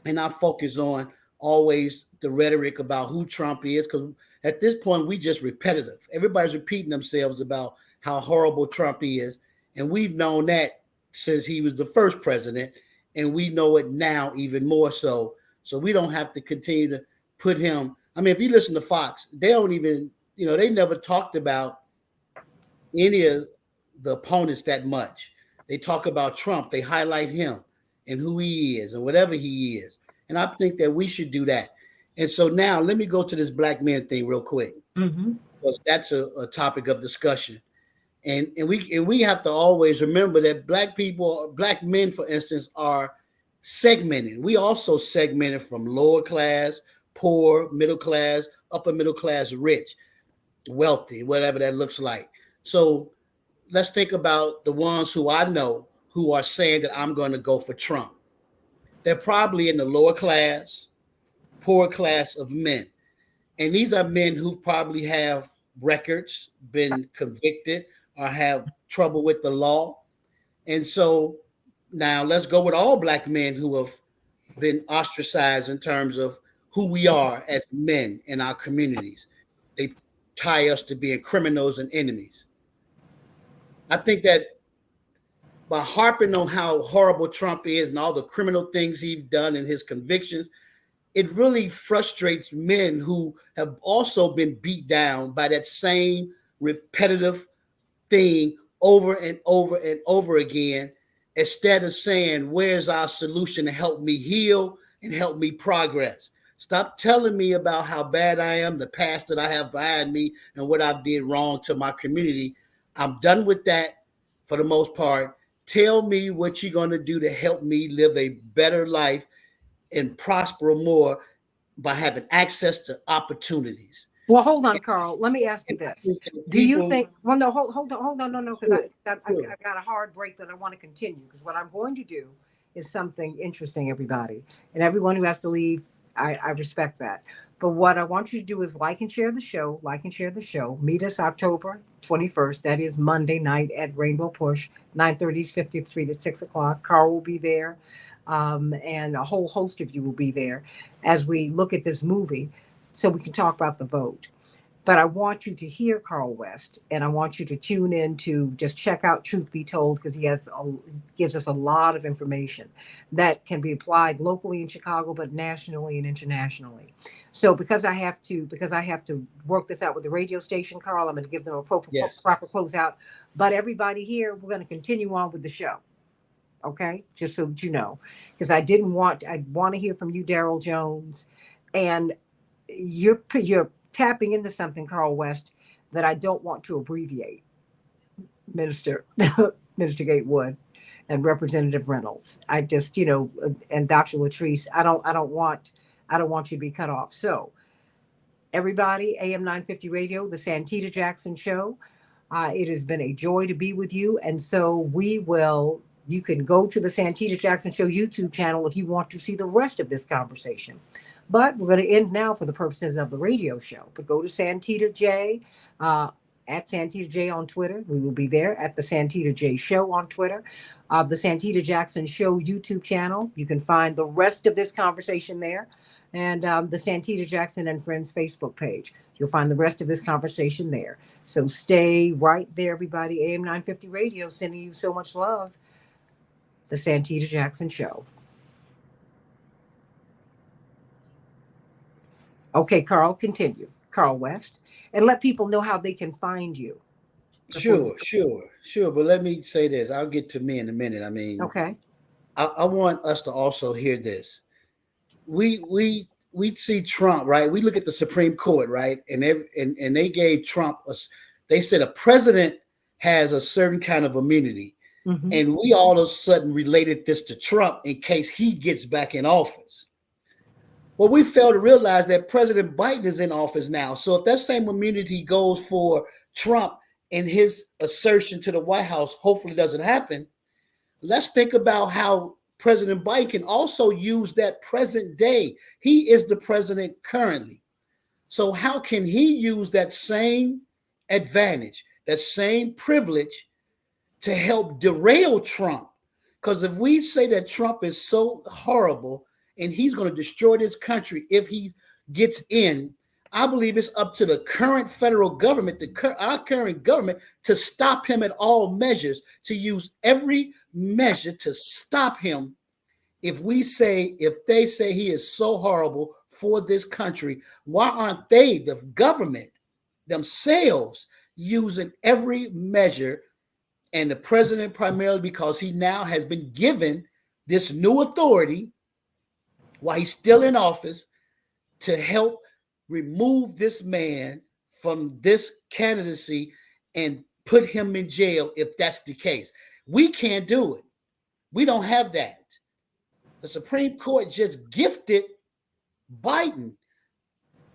and not focus on always the rhetoric about who Trump is, because at this point, we just repetitive. Everybody's repeating themselves about how horrible Trump is, and we've known that since he was the first president, and we know it now even more so. So we don't have to continue to put him. I mean, if you listen to Fox, they don't even, they never talked about any of the opponents that much. They talk about Trump. They highlight him and who he is and whatever he is. And I think that we should do that. And so now let me go to this black man thing real quick, because that's a topic of discussion. And we have to always remember that black men, for instance, are segmented. We also segmented from lower class, poor, middle class, upper middle class, rich, wealthy, whatever that looks like. So let's think about the ones who I know who are saying that I'm going to go for Trump. They're probably in the lower class, poor class of men. And these are men who probably have records, been convicted, or have trouble with the law. And so now let's go with all black men who have been ostracized in terms of who we are as men in our communities. They tie us to being criminals and enemies. I think that by harping on how horrible Trump is and all the criminal things he's done and his convictions, it really frustrates men who have also been beat down by that same repetitive thing over and over and over again, instead of saying, where's our solution to help me heal and help me progress? Stop telling me about how bad I am, the past that I have behind me, and what I've did wrong to my community. I'm done with that for the most part. Tell me what you're going to do to help me live a better life and prosper more by having access to opportunities. Well, hold on, Carl. Let me ask you this. Do you think, well, no, hold on, no, because I got a hard break that I want to continue, because what I'm going to do is something interesting, everybody. And everyone who has to leave, I respect that. But what I want you to do is like and share the show, Meet us October 21st. That is Monday night at Rainbow Push, 930 50th Street at 6 o'clock. Carl will be there. And a whole host of you will be there as we look at this movie so we can talk about the vote. But I want you to hear Carl West, and I want you to tune in to just check out Truth Be Told, because he gives us a lot of information that can be applied locally in Chicago, but nationally and internationally. So because I have to work this out with the radio station, Carl, I'm going to give them a proper closeout. But everybody here, we're going to continue on with the show. Okay, just so that you know, because I want to hear from you, Daryl Jones, and you're tapping into something, Carl West, that I don't want to abbreviate. Minister Gatewood and Representative Reynolds. I just, and Dr. Latrice, I don't want you to be cut off. So everybody, AM 950 Radio, the Santita Jackson Show. It has been a joy to be with you, and so you can go to the Santita Jackson Show YouTube channel if you want to see the rest of this conversation. But we're going to end now for the purposes of the radio show. But go to Santita J, at Santita J on Twitter. We will be there at the Santita J Show on Twitter. The Santita Jackson Show YouTube channel. You can find the rest of this conversation there. And the Santita Jackson and Friends Facebook page. You'll find the rest of this conversation there. So stay right there, everybody. AM 950 Radio sending you so much love. The Santita Jackson Show. Okay, Carl, continue. Carl West. And let people know how they can find you. Sure. But let me say this. I'll get to me in a minute. I mean, okay. I want us to also hear this. We see Trump, right? We look at the Supreme Court, right? And they gave Trump they said a president has a certain kind of immunity. Mm-hmm. And we all of a sudden related this to Trump in case he gets back in office. Well, we fail to realize that President Biden is in office now. So if that same immunity goes for Trump and his assertion to the White House hopefully doesn't happen, let's think about how President Biden can also use that present day. He is the president currently. So how can he use that same advantage, that same privilege to help derail Trump? Because if we say that Trump is so horrible and he's going to destroy this country if he gets in, I believe it's up to the current federal government, our current government, to stop him at all measures, to use every measure to stop him. If they say he is so horrible for this country, why aren't they, the government themselves, using every measure, and the president primarily because he now has been given this new authority while he's still in office to help remove this man from this candidacy and put him in jail if that's the case? We can't do it. We don't have that. The Supreme Court just gifted Biden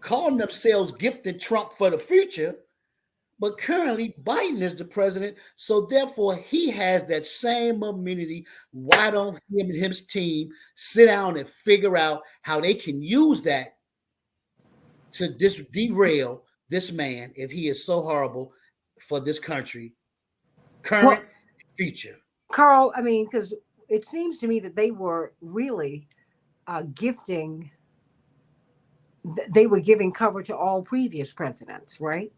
calling themselves gifting Trump for the future, but currently Biden is the president. So therefore, he has that same immunity. Why don't him and his team sit down and figure out how they can use that to derail this man if he is so horrible for this country, current, Well, future? Carl, I mean, because it seems to me that they were really gifting, they were giving cover to all previous presidents, right?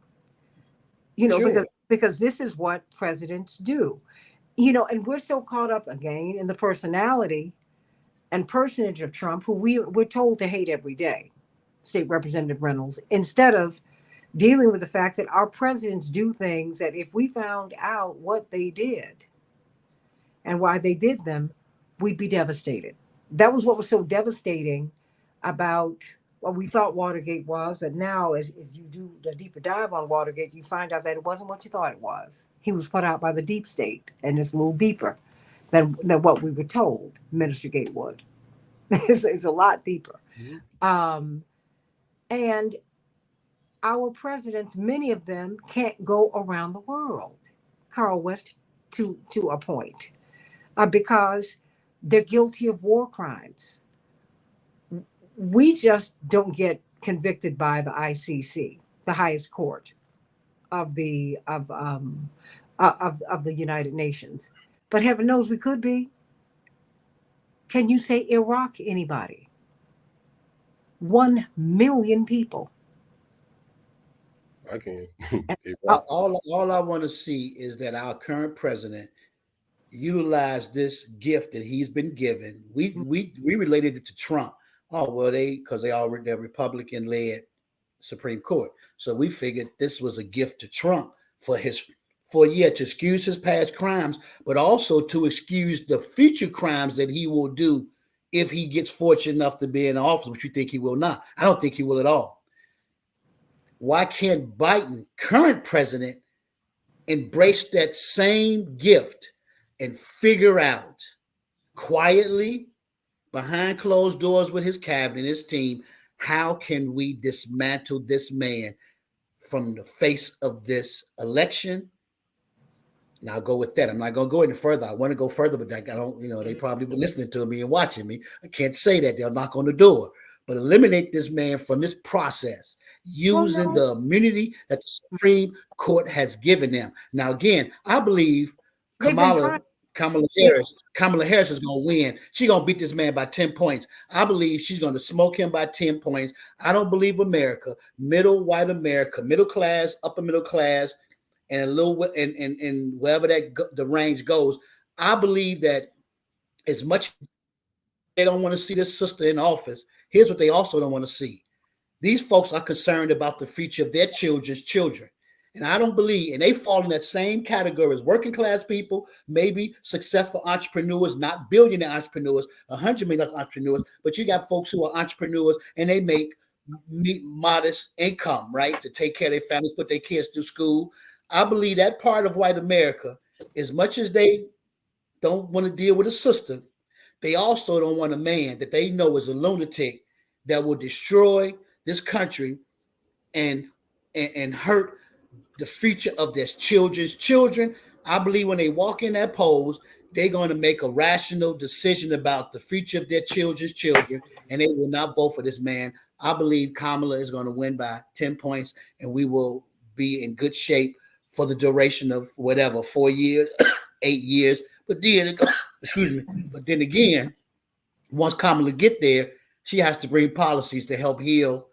You know, Sure. because this is what presidents do. You know, and we're so caught up again in the personality and personage of Trump, who we're told to hate every day, State Representative Reynolds, instead of dealing with the fact that our presidents do things that if we found out what they did and why they did them, we'd be devastated. That was what was so devastating about what we thought Watergate was. But now, as you do the deeper dive on Watergate, you find out that it wasn't what you thought it was. He was put out by the deep state, and it's a little deeper than what we were told Minister Gatewood. It's a lot deeper. Um, and our presidents, many of them can't go around the world, Carl West, to a point, because they're guilty of war crimes. We just don't get convicted by the ICC, the highest court of the United Nations. But heaven knows we could be. Can you say Iraq? Anybody? 1 million people. I can. All I want to see is that our current president utilize this gift that he's been given. We related it to Trump. Oh well, because they're Republican led Supreme Court. So we figured this was a gift to Trump to excuse his past crimes, but also to excuse the future crimes that he will do if he gets fortunate enough to be in office, which you think he will not. I don't think he will at all. Why can't Biden, current president, embrace that same gift and figure out quietly, behind closed doors with his cabinet, his team, how can we dismantle this man from the face of this election? And I'll go with that. I'm not going to go any further. I want to go further, but I don't, they probably been listening to me and watching me. I can't say that. They'll knock on the door. But eliminate this man from this process using the immunity that the Supreme Court has given them. Now, again, I believe Kamala Harris is going to win. She's going to beat this man by 10 points. I believe she's going to smoke him by 10 points. I don't believe America, white America, middle class, upper middle class, and a little and wherever the range goes. I believe that as much they don't want to see this sister in office, here's what they also don't want to see. These folks are concerned about the future of their children's children. And I don't believe, and they fall in that same category as working class people, maybe successful entrepreneurs, not billionaire entrepreneurs, 100 million entrepreneurs, but you got folks who are entrepreneurs and they make modest income, right, to take care of their families, put their kids through school. I believe that part of white America, as much as they don't want to deal with a sister, they also don't want a man that they know is a lunatic that will destroy this country and hurt the future of their children's children. I believe when they walk in that polls, they're going to make a rational decision about the future of their children's children, and they will not vote for this man. I believe Kamala is going to win by 10 points, and we will be in good shape for the duration of whatever, 4 years, 8 years. But then, but then again, once Kamala get there, she has to bring policies to help heal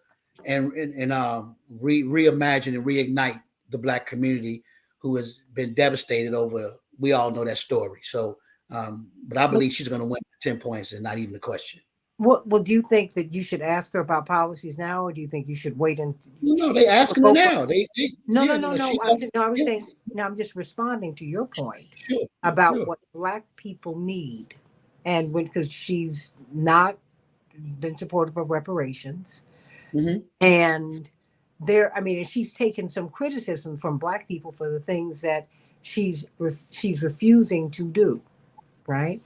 and reimagine and reignite the Black community who has been devastated over. We all know that story. So, but I believe she's going to win 10 points and not even a question. Well, do you think that you should ask her about policies now, or do you think you should wait and? No, they asking her now. No. I'm just responding to your point about what Black people need, and because she's not been supportive of reparations, and and she's taken some criticism from Black people for the things that she's refusing to do, right?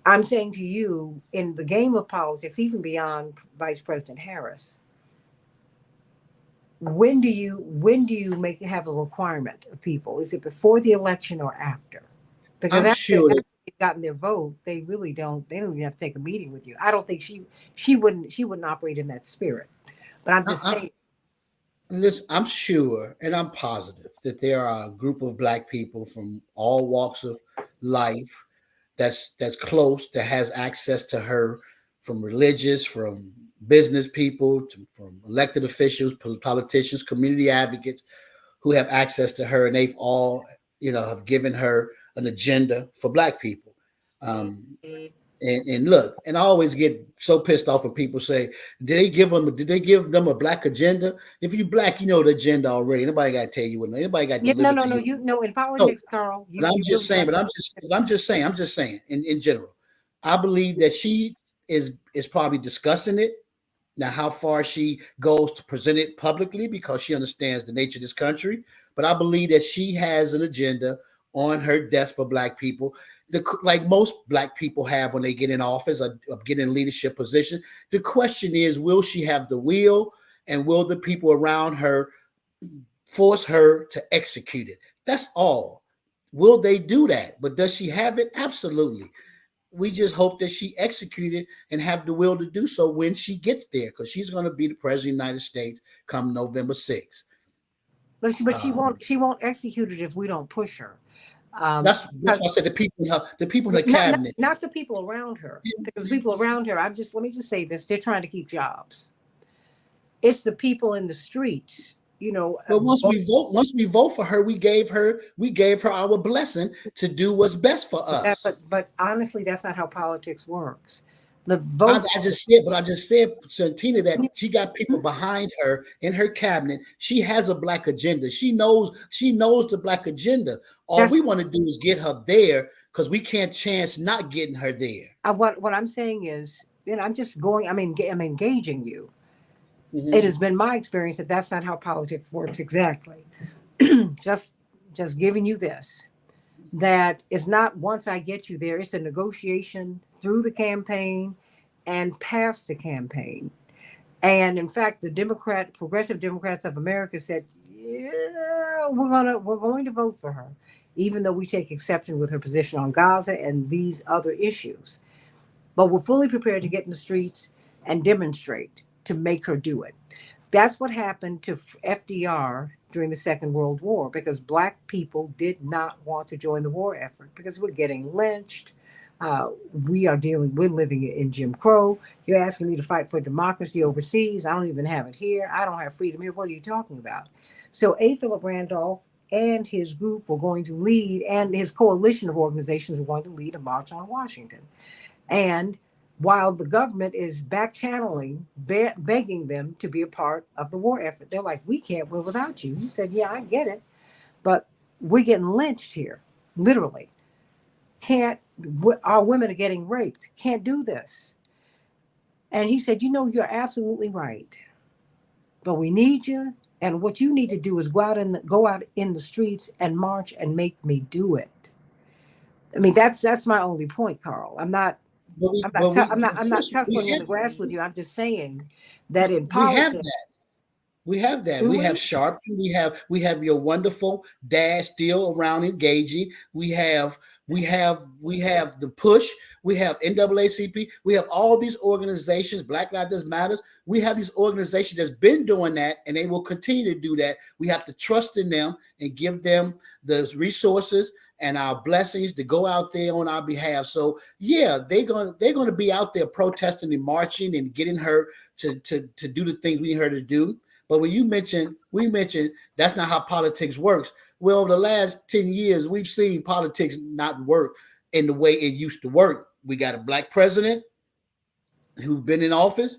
I'm saying to you, in the game of politics, even beyond Vice President Harris, when do you have a requirement of people? Is it before the election or after? Because I'm sure after that they've gotten their vote, they don't even have to take a meeting with you. I don't think she wouldn't operate in that spirit. But I'm just I, saying, listen, I'm sure and I'm positive that there are a group of black people from all walks of life that's close, that has access to her, from religious, from business people, from elected officials, politicians, community advocates, who have access to her, and they've all, have given her an agenda for black people. Um, and look, and I always get so pissed off when people say, Did they give them a black agenda? If you black, you know the agenda already. Nobody got to tell you what. Anybody got to yeah, no, deliver no, to no. you. You know, in No, politics, Carl, but you I'm you just really saying. got But to. I'm just saying. In general, I believe that she is probably discussing it now. How far she goes to present it publicly, because she understands the nature of this country. But I believe that she has an agenda on her desk for black people, like most black people have when they get in office, or get in leadership position. The question is, will she have the will, and will the people around her force her to execute it? That's all. Will they do that? But does she have it? Absolutely. We just hope that she executed and have the will to do so when she gets there, because she's going to be the president of the United States come November 6th. But she Um, won't execute it if we don't push her. that's why I Because said the people in her not, not cabinet. not the people around her, because the people around her, let me just say this: they're trying to keep jobs. It's the people in the streets, But once we vote for her, we gave her our blessing to do what's best for but that us. but honestly, that's not how politics works. The I, vote. I just said, but I just said, Santina, that she got people behind her in her cabinet. She has a black agenda. She knows the black agenda. All we That's want to do is get her there, because we can't chance not getting her there. what I'm saying is, I'm just going. I'm engaging you. It Mhm. has been my experience that that's not how politics works exactly. just just giving you this. That is not once I get you there. It's a negotiation through the campaign and past the campaign. And in fact, the Progressive Democrats of America said, "Yeah, we're going to vote for her, even though we take exception with her position on Gaza and these other issues. But we're fully prepared to get in the streets and demonstrate to make her do it." That's what happened to FDR during the Second World War, because black people did not want to join the war effort because we're getting lynched. We're living in Jim Crow. You're asking me to fight for democracy overseas. I don't even have it here. I don't have freedom here. What are you talking about? So A. Philip Randolph and his group were going to lead, and his coalition of organizations were going to lead a march on Washington. And while the government is back channeling, begging them to be a part of the war effort, they're like, "We can't win without you." He said, "Yeah, I get it, but we're getting lynched here, literally. Can't Our women are getting raped. Can't do this." And he said, "You're absolutely right, but we need you. And what you need to do is go out in the streets and march and make me do it." That's my only point, Carl. I'm not But we, I'm not. but T- we, I'm not. of I'm not course, tussling in the grass with you. I'm just saying that in we have politics, that. We have that. do We have we? Sharpton. We have your wonderful dad still around engaging. We have the push. We have NAACP. We have all these organizations. Black Lives Matters. We have these organizations that's been doing that, and they will continue to do that. We have to trust in them and give them the resources and our blessings to go out there on our behalf. So yeah, they're gonna be out there protesting and marching and getting her to do the things we need her to do. But when we mentioned that's not how politics works. Well, the last 10 years, we've seen politics not work in the way it used to work. We got a black president who's been in office.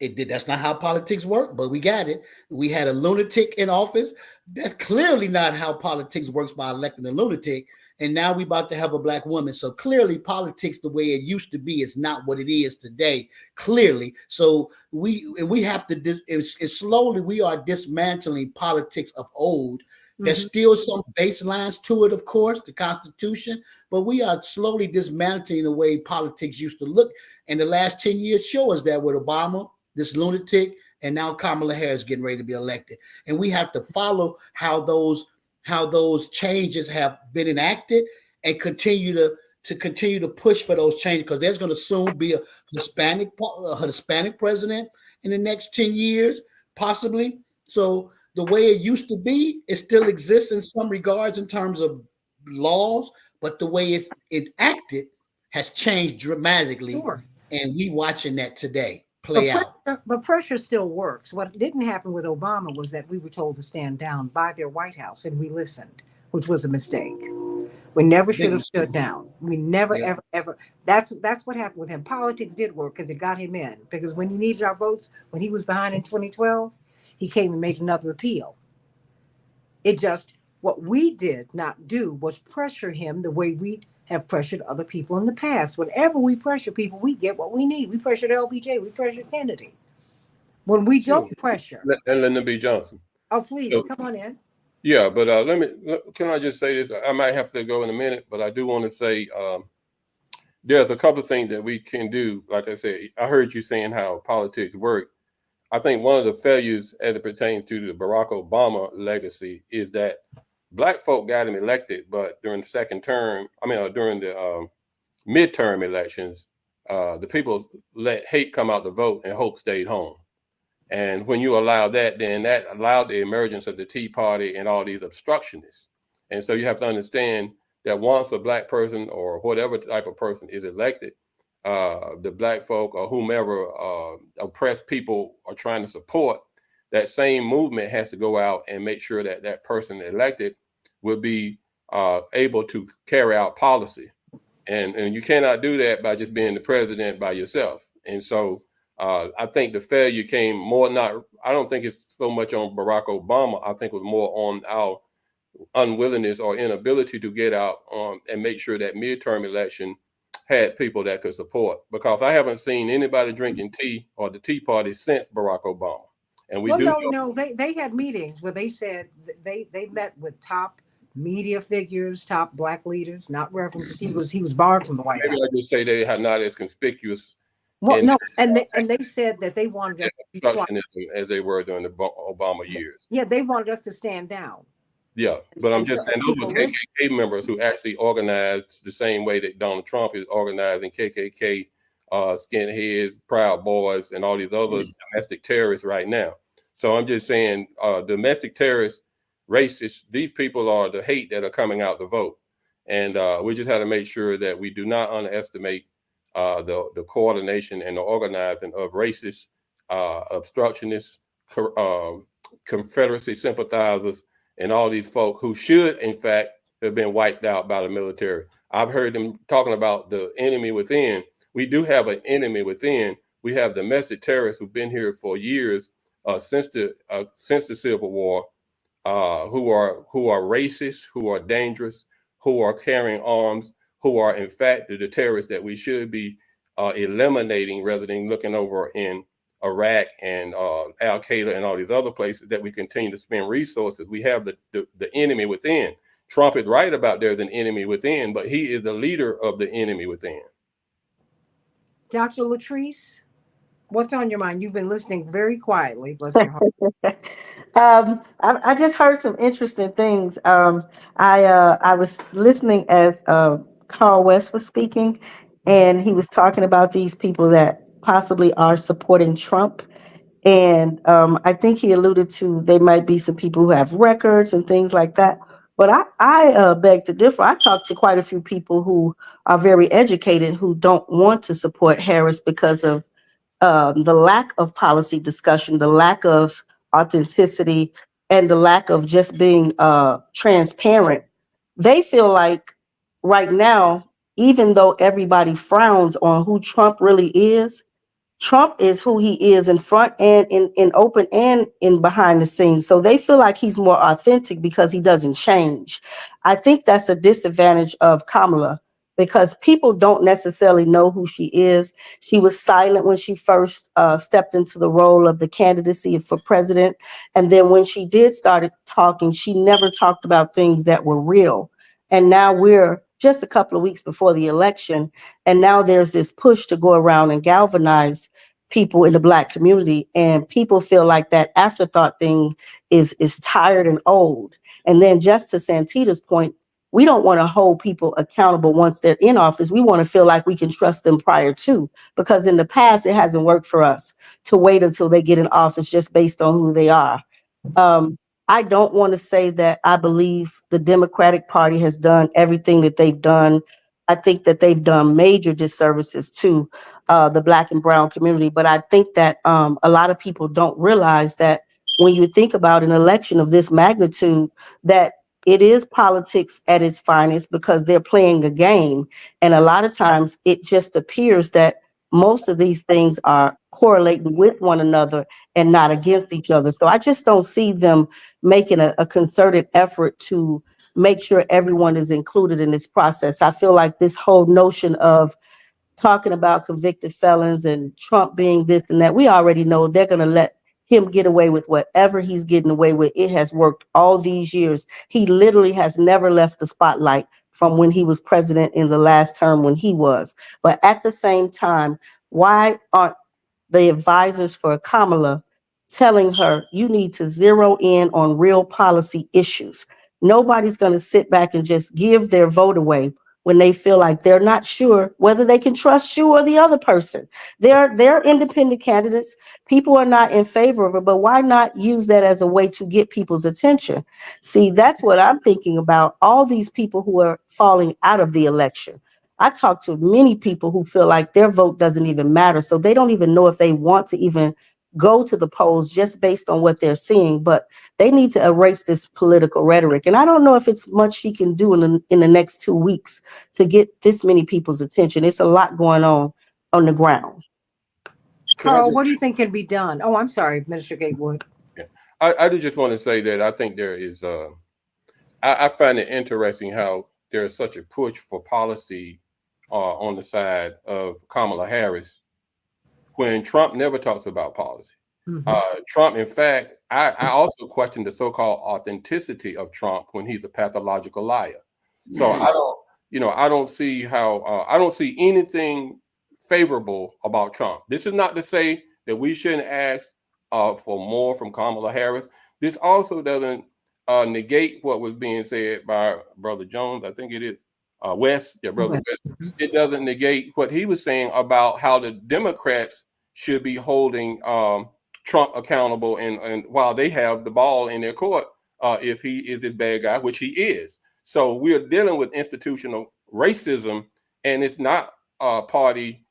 That's not how politics work, but we got it. We had a lunatic in office. That's clearly not how politics works, by electing a lunatic. And now we're about to have a black woman. So clearly, politics, the way it used to be, is not what it is today. Clearly, so we have to. And slowly, we are dismantling politics of old. There's Hmm. still some baselines to it, of course, the Constitution, but we are slowly dismantling the way politics used to look. And the last 10 years show us that with Obama, this lunatic, and now Kamala Harris getting ready to be elected, and we have to follow how those changes have been enacted and continue to push for those changes, because there's going to soon be a Hispanic president in the next 10 years, possibly. So the way it used to be, it still exists in some regards in terms of laws, but the way it's enacted has changed dramatically. Sure. And we watching that today play out. But pressure still works. What didn't happen with Obama was that we were told to stand down by their White House, and we listened, which was a mistake. We never should have stood down. We never, ever. That's what happened with him. Politics did work because it got him in. Because when he needed our votes, when he was behind in 2012, he came and made another appeal. It just, what we did not do was pressure him the way we have pressured other people in the past. Whenever we pressure people, we get what we need. We pressured LBJ. We pressured Kennedy. When we don't pressure. And Lyndon B. Johnson. Oh, please, come on in. Yeah, but can I just say this? I might have to go in a minute, but I do want to say there's a couple of things that we can do. Like I said, I heard you saying how politics work. I think one of the failures as it pertains to the Barack Obama legacy is that Black folk got him elected, but during the midterm elections, the people let hate come out to vote and hope stayed home. And when you allow that, then that allowed the emergence of the Tea Party and all these obstructionists. And so you have to understand that once a Black person or whatever type of person is elected, the Black folk or whomever oppressed people are trying to support, that same movement has to go out and make sure that that person elected will be able to carry out policy. And you cannot do that by just being the president by yourself. And so I think the failure came I don't think it's so much on Barack Obama. I think it was more on our unwillingness or inability to get out and make sure that midterm election had people that could support. Because I haven't seen anybody drinking tea or the Tea Party since Barack Obama. And they had meetings where they said they met with top media figures, top Black leaders, not Reverend, because he was barred from the White House. Maybe I just say they are not as conspicuous. Well, no, and they said that they wanted us to be quiet, as they were during the Obama years. Yeah, they wanted us to stand down. Yeah, but I'm just saying those were KKK members who actually organized the same way that Donald Trump is organizing KKK, skinheads, Proud Boys, and all these other domestic terrorists right now. So I'm just saying, domestic terrorists, racists, these people are the hate that are coming out to vote. And we just have to make sure that we do not underestimate the coordination and the organizing of racists, obstructionists, Confederacy sympathizers, and all these folk who should, in fact, have been wiped out by the military. I've heard them talking about the enemy within. We do have an enemy within. We have domestic terrorists who've been here for years, since the Civil War, who are racist, who are dangerous, who are carrying arms, who are in fact the terrorists that we should be eliminating rather than looking over in Iraq and Al Qaeda and all these other places that we continue to spend resources. We have the enemy within. Trump is right about there's an enemy within, but he is the leader of the enemy within. Dr. Latrice, what's on your mind? You've been listening very quietly. Bless your heart. I just heard some interesting things. I was listening as Carl West was speaking, and he was talking about these people that possibly are supporting Trump. And I think he alluded to they might be some people who have records and things like that. But I beg to differ. I talked to quite a few people who are very educated who don't want to support Harris because of the lack of policy discussion, the lack of authenticity, and the lack of just being transparent. They feel like right now, even though everybody frowns on who Trump really is, Trump is who he is in front and in open and in behind the scenes. So they feel like he's more authentic because he doesn't change. I think that's a disadvantage of Kamala because people don't necessarily know who she is. She was silent when she first stepped into the role of the candidacy for president. And then when she did start talking, she never talked about things that were real. And now we're just a couple of weeks before the election. And now there's this push to go around and galvanize people in the Black community, and people feel like that afterthought thing is tired and old. And then just to Santita's point, we don't want to hold people accountable once they're in office. We want to feel like we can trust them prior to, because in the past it hasn't worked for us to wait until they get in office just based on who they are. Um, I don't want to say that I believe the Democratic Party has done everything that they've done. I think that they've done major disservices to the Black and brown community. But I think that a lot of people don't realize that when you think about an election of this magnitude, that it is politics at its finest, because they're playing a game. And a lot of times it just appears that most of these things are correlating with one another and not against each other. So I just don't see them making a concerted effort to make sure everyone is included in this process. I feel like this whole notion of talking about convicted felons and Trump being this and that, we already know they're going to let him get away with whatever he's getting away with. It has worked all these years. He literally has never left the spotlight from when he was president in the last term when he was. But at the same time, why aren't the advisors for Kamala telling her you need to zero in on real policy issues? Nobody's going to sit back and just give their vote away when they feel like they're not sure whether they can trust you or the other person. They're independent candidates. People are not in favor of it, but why not use that as a way to get people's attention? See, that's what I'm thinking about. All these people who are falling out of the election. I talk to many people who feel like their vote doesn't even matter. So they don't even know if they want to even go to the polls just based on what they're seeing. But they need to erase this political rhetoric. And I don't know if it's much he can do in the next 2 weeks to get this many people's attention. It's a lot going on the ground. Carl, what do you think can be done? Oh, I'm sorry, Minister Gatewood. Yeah. I do just want to say that I think there is, I find it interesting how there's such a push for policy on the side of Kamala Harris when Trump never talks about policy. Trump, in fact, I also question the so-called authenticity of Trump when he's a pathological liar. So I don't see how, I don't see anything favorable about Trump. This is not to say that we shouldn't ask for more from Kamala Harris. This also doesn't negate what was being said by Brother Jones, I think it is, West, yeah, Brother West. It doesn't negate what he was saying about how the Democrats should be holding Trump accountable, and while they have the ball in their court, if he is this bad guy, which he is. So we are dealing with institutional racism, and it's not party.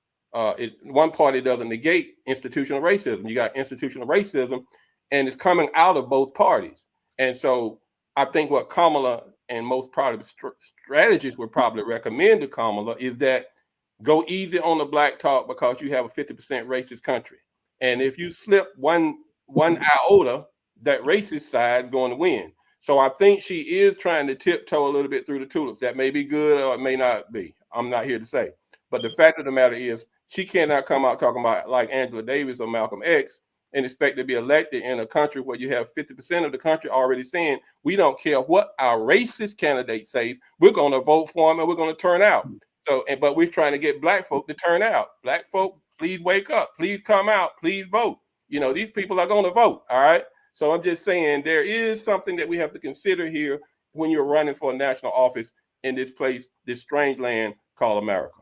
One party doesn't negate institutional racism. You got institutional racism, and it's coming out of both parties. And so I think what Kamala and most party strategists would probably recommend to Kamala is that go easy on the black talk, because you have a 50% racist country. And if you slip one iota, that racist side is going to win. So I think she is trying to tiptoe a little bit through the tulips. That may be good or it may not be. I'm not here to say. But the fact of the matter is she cannot come out talking about like Angela Davis or Malcolm X and expect to be elected in a country where you have 50% of the country already saying, we don't care what our racist candidate says, we're going to vote for him and we're going to turn out. So, but we're trying to get black folk to turn out. Black folk, please wake up. Please come out. Please vote. These people are going to vote. All right. So I'm just saying there is something that we have to consider here when you're running for a national office in this place, this strange land called America.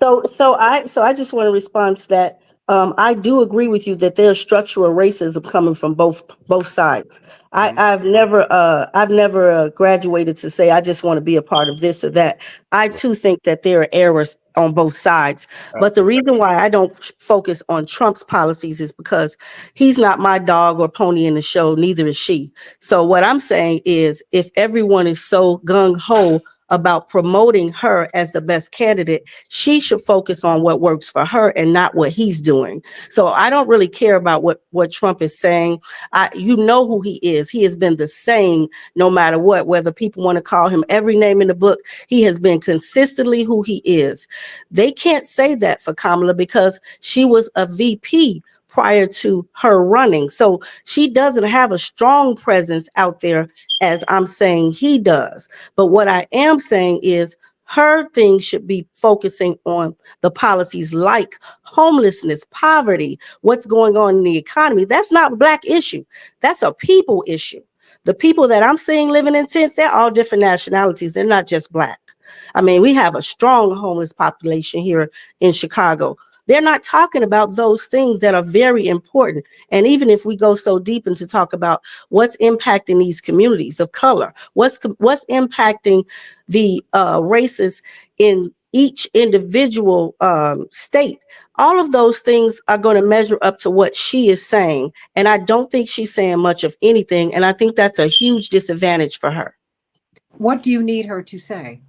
So I just want to respond to that. I do agree with you that there's structural racism coming from both sides. I've never graduated to say I just want to be a part of this or that. I too think that there are errors on both sides. But the reason why I don't focus on Trump's policies is because he's not my dog or pony in the show, neither is she. So what I'm saying is, if everyone is so gung-ho about promoting her as the best candidate, she should focus on what works for her and not what he's doing. So I don't really care about what Trump is saying. You know who he is. He has been the same no matter what, whether people want to call him every name in the book. He has been consistently who he is. They can't say that for Kamala because she was a VP prior to her running. So she doesn't have a strong presence out there as I'm saying he does. But what I am saying is Her thing should be focusing on the policies like homelessness, poverty, what's going on in the economy. That's not a Black issue. That's a people issue. The people that I'm seeing living in tents, they're all different nationalities. They're not just Black. I mean, we have a strong homeless population here in Chicago. They're not talking about those things that are very important. And even if we go so deep into talk about what's impacting these communities of color, what's impacting the races in each individual state, all of those things are going to measure up to what she is saying. And I don't think she's saying much of anything. And I think that's a huge disadvantage for her. What do you need her to say?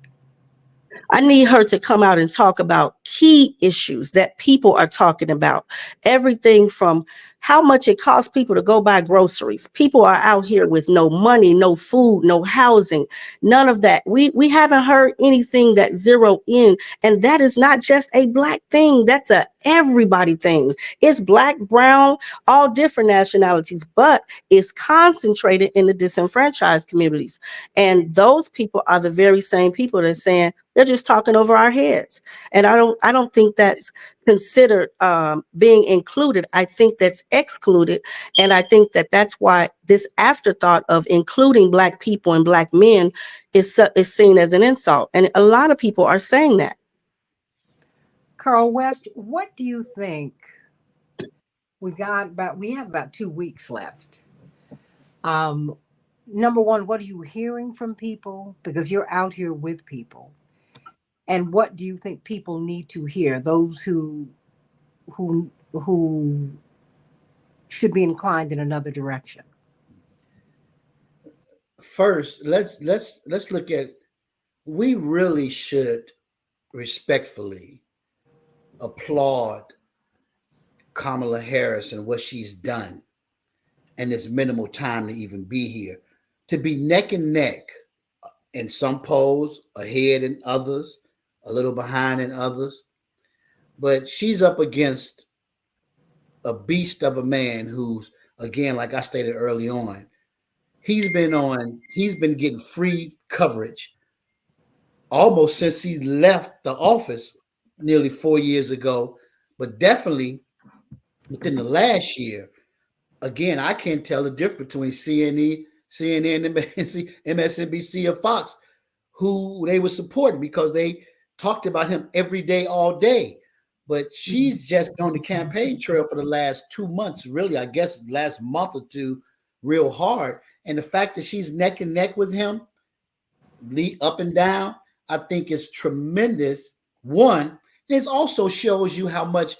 I need her to come out and talk about key issues that people are talking about. Everything from how much it costs people to go buy groceries. People are out here with no money, no food, no housing, none of that. We haven't heard anything that zero in, and that is not just a Black thing. That's a everybody thing. It's Black, brown, all different nationalities, but it's concentrated in the disenfranchised communities. And those people are the very same people that are saying they're just talking over our heads. And I don't think that's considered being included. I think that's excluded. And I think that that's why this afterthought of including Black people and Black men is seen as an insult. And a lot of people are saying that. Carl West, what do you think? We have about 2 weeks left. Number one, what are you hearing from people? Because you're out here with people. And what do you think people need to hear? Those who should be inclined in another direction. First, let's look at, we really should respectfully applaud Kamala Harris and what she's done in this minimal time to even be here. To be neck and neck in some polls, ahead in others, a little behind in others. But she's up against a beast of a man who's, again, like I stated early on, he's been getting free coverage almost since he left the office nearly 4 years ago, but definitely within the last year. Again, I can't tell the difference between CNN, MSNBC, or Fox, who they were supporting because they talked about him every day, all day. But she's just on the campaign trail for the last 2 months, really, I guess last month or two, real hard. And the fact that she's neck and neck with him, up and down, I think is tremendous. One, and it also shows you how much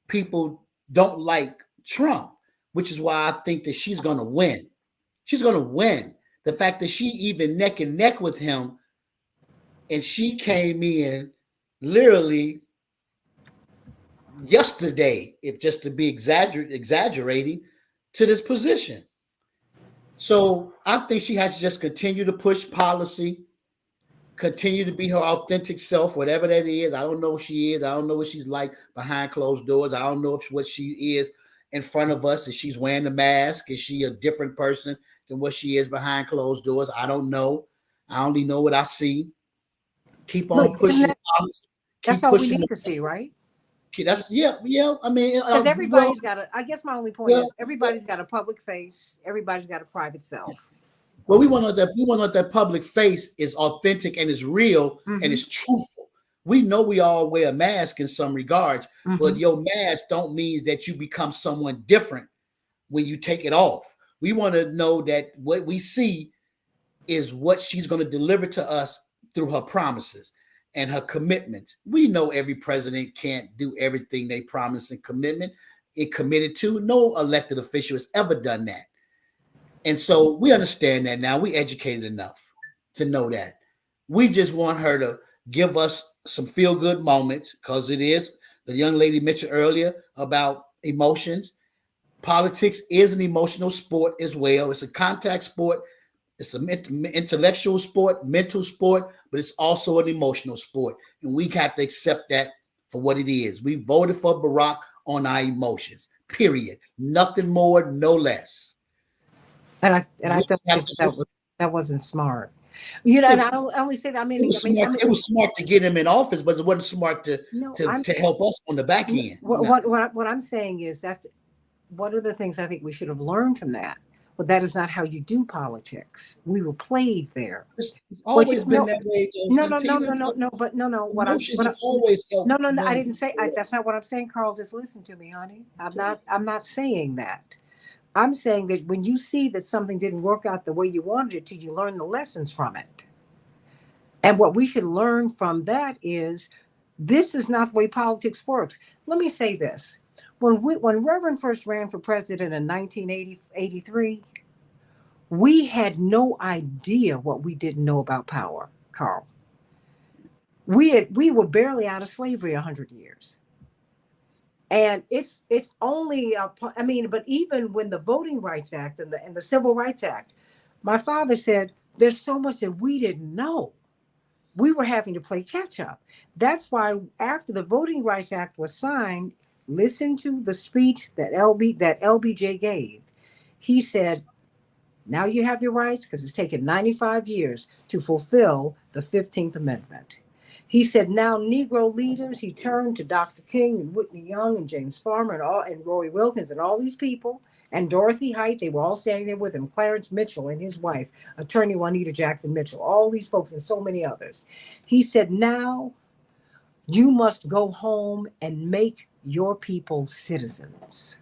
people don't like Trump, which is why I think that she's going to win. She's going to win. The fact that she even neck and neck with him, and she came in literally yesterday, if just to be exaggerating, to this position. So I think she has to just continue to push policy, continue to be her authentic self, whatever that is. I don't know who she is. I don't know what she's like behind closed doors. I don't know if what she is in front of us. Is she's wearing the mask? Is she a different person than what she is behind closed doors? I don't know. I only know what I see. Keep on pushing policy. That's all we need to see, right? That's yeah. I mean, because everybody's got a. I guess my only point is everybody's got a public face. Everybody's got a private self. Well, we want to know that public face is authentic and is real and is truthful. We know we all wear a mask in some regards, but your mask don't mean that you become someone different when you take it off. We want to know that what we see is what she's going to deliver to us through her promises and her commitments. We know every president can't do everything they promise and committed to. No elected official has ever done that. And so we understand that now. We educated enough to know that. We just want her to give us some feel-good moments, because it is, the young lady mentioned earlier about emotions. Politics is an emotional sport as well. It's a contact sport. It's an intellectual sport, mental sport, but it's also an emotional sport. And we have to accept that for what it is. We voted for Barack on our emotions, period. Nothing more, no less. And I thought that wasn't smart. You know, and It, I only say that. it was smart. It was smart to get him in office, but it wasn't smart to no, to help us on the back end. No. what I'm saying is that's one of the things I think we should have learned from that. But that is not how you do politics. We were played there. It's always been that way, though, But no. Emotions have always helped No. I men. didn't say. That's not what I'm saying, Carl. Just listen to me, honey. I'm not saying that. I'm saying that when you see that something didn't work out the way you wanted it to, you learn the lessons from it. And what we should learn from that is this is not the way politics works. Let me say this. When Reverend first ran for president in 1983, we had no idea what we didn't know about power, Carl. We were barely out of slavery 100 years. And it's only but even when the Voting Rights Act and the Civil Rights Act, my father said there's so much that we didn't know. We were having to play catch up. That's why after the Voting Rights Act was signed, listen to the speech that LBJ gave. He said, now you have your rights because it's taken 95 years to fulfill the 15th Amendment. He said, now Negro leaders, he turned to Dr. King and Whitney Young and James Farmer and Roy Wilkins and all these people and Dorothy Height. They were all standing there with him. Clarence Mitchell and his wife, attorney Juanita Jackson Mitchell, all these folks and so many others. He said, now you must go home and make your people citizens.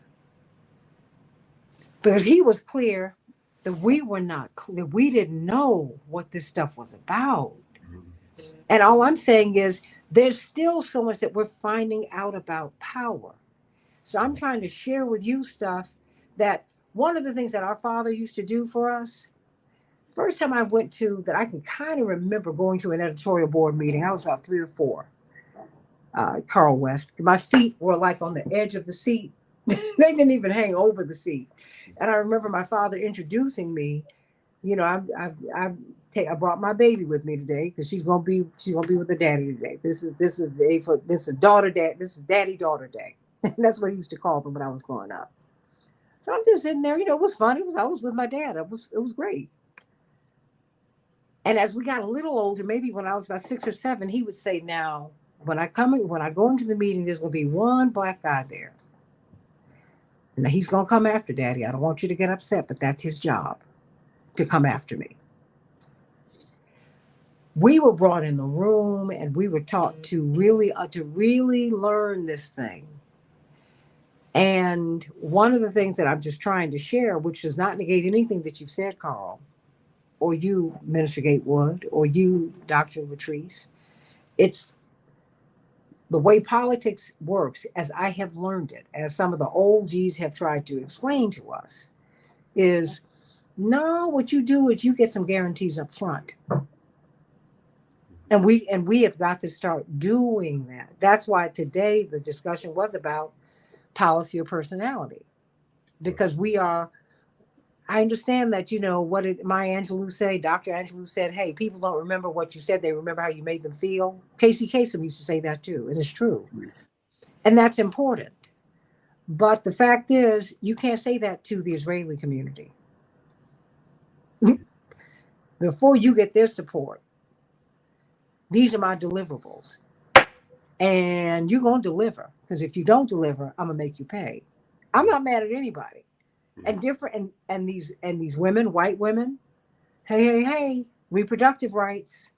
Because he was clear that we were not clear. We didn't know what this stuff was about. And all I'm saying is there's still so much that we're finding out about power. So I'm trying to share with you stuff that one of the things that our father used to do for us, first time I went to that I can kind of remember going to an editorial board meeting, I was about 3 or 4, Carl West. My feet were like on the edge of the seat. They didn't even hang over the seat. And I remember my father introducing me. You know, I brought my baby with me today because she's gonna be with the daddy today. This is daughter dad. This is daddy daughter day. That's what he used to call them when I was growing up. So I'm just sitting there. You know, it was fun. I was with my dad. It was great. And as we got a little older, maybe when I was about 6 or 7, he would say, "Now, when I go into the meeting, there's gonna be one black guy there. Now he's gonna come after Daddy. I don't want you to get upset, but that's his job, to come after me." We were brought in the room and we were taught to really learn this thing. And one of the things that I'm just trying to share, which does not negate anything that you've said, Carl, or you, Minister Gatewood, or you, Dr. Latrice, it's the way politics works, as I have learned it, as some of the old G's have tried to explain to us, is no, what you do is you get some guarantees up front. And we have got to start doing that. That's why today the discussion was about policy or personality, because I understand that, you know, what did Maya Angelou say? Dr. Angelou said, hey, people don't remember what you said. They remember how you made them feel. Casey Kasem used to say that too. And it's true. And that's important. But the fact is, you can't say that to the Israeli community. Before you get their support, these are my deliverables. And you're going to deliver. Because if you don't deliver, I'm going to make you pay. I'm not mad at anybody. And different and these women, white women, hey, reproductive rights.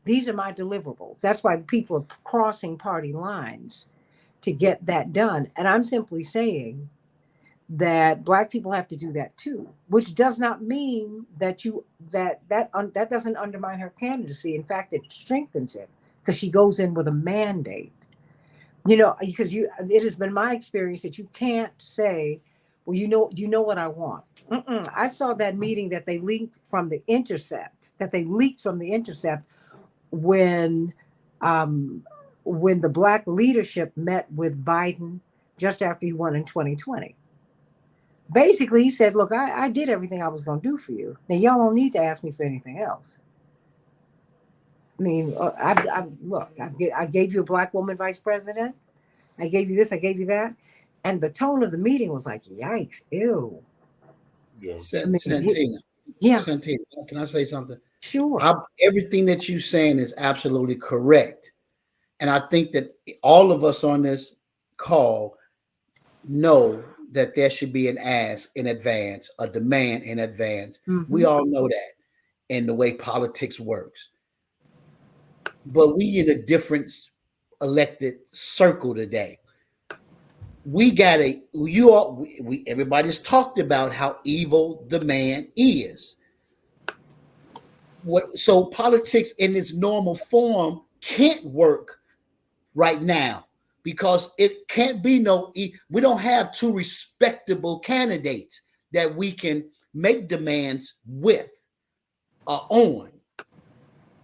These are my deliverables. That's why people are crossing party lines to get that done. And I'm simply saying that Black people have to do that too, which does not mean that that doesn't undermine her candidacy. In fact, it strengthens it because she goes in with a mandate. You know, because it has been my experience that you can't say, well, you know what I want. I saw that meeting that they leaked from the Intercept, when the Black leadership met with Biden just after he won in 2020. Basically, he said, look, I did everything I was going to do for you. Now, y'all don't need to ask me for anything else. I mean, I gave you a Black woman vice president. I gave you this, I gave you that. And the tone of the meeting was like, yikes, ew. Yeah. Santina. Yeah. Santina, can I say something? Sure. Everything that you're saying is absolutely correct. And I think that all of us on this call know that there should be an ask in advance, a demand in advance. We all know that in the way politics works. But we in a different elected circle today. We got everybody's talked about how evil the man is. So politics in its normal form can't work right now because it can't be we don't have two respectable candidates that we can make demands with or on.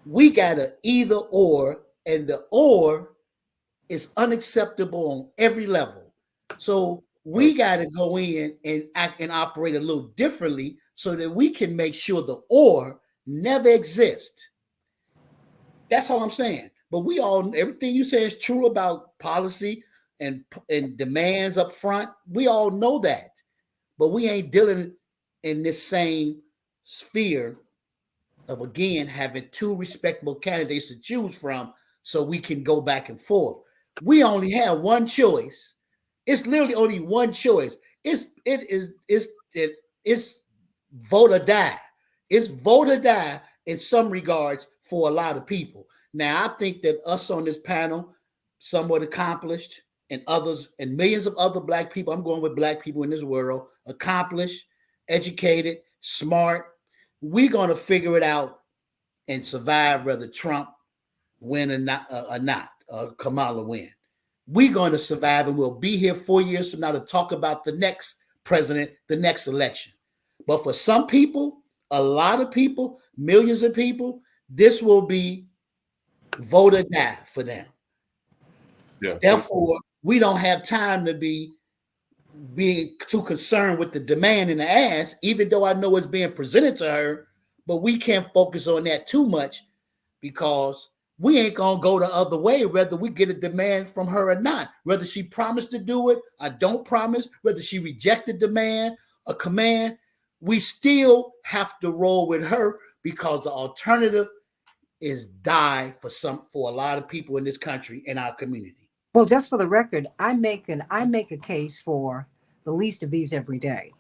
We got a either or, and the or is unacceptable on every level. So we got to go in and act and operate a little differently so that we can make sure the or never exists. That's all I'm saying. But everything you say is true about policy and demands up front. We all know that. But we ain't dealing in this same sphere of, again, having two respectable candidates to choose from so we can go back and forth. We only have one choice. It's literally only one choice. It's vote or die. It's vote or die in some regards for a lot of people. Now, I think that us on this panel, somewhat accomplished, and others, and millions of other Black people, I'm going with Black people in this world, accomplished, educated, smart. We're going to figure it out and survive whether Trump win or not, Kamala win. We're going to survive, and we'll be here 4 years from now to talk about the next president, the next election. But for some people, a lot of people, millions of people, this will be vote or die for them. Yeah. Therefore, we don't have time to be being too concerned with the demand and the ask, even though I know it's being presented to her, but we can't focus on that too much because we ain't gonna go the other way, whether we get a demand from her or not, whether she promised to do it, I don't promise, whether she rejected demand, a command, we still have to roll with her because the alternative is die for a lot of people in this country, in our community. Well, just for the record, I make a case for the least of these every day.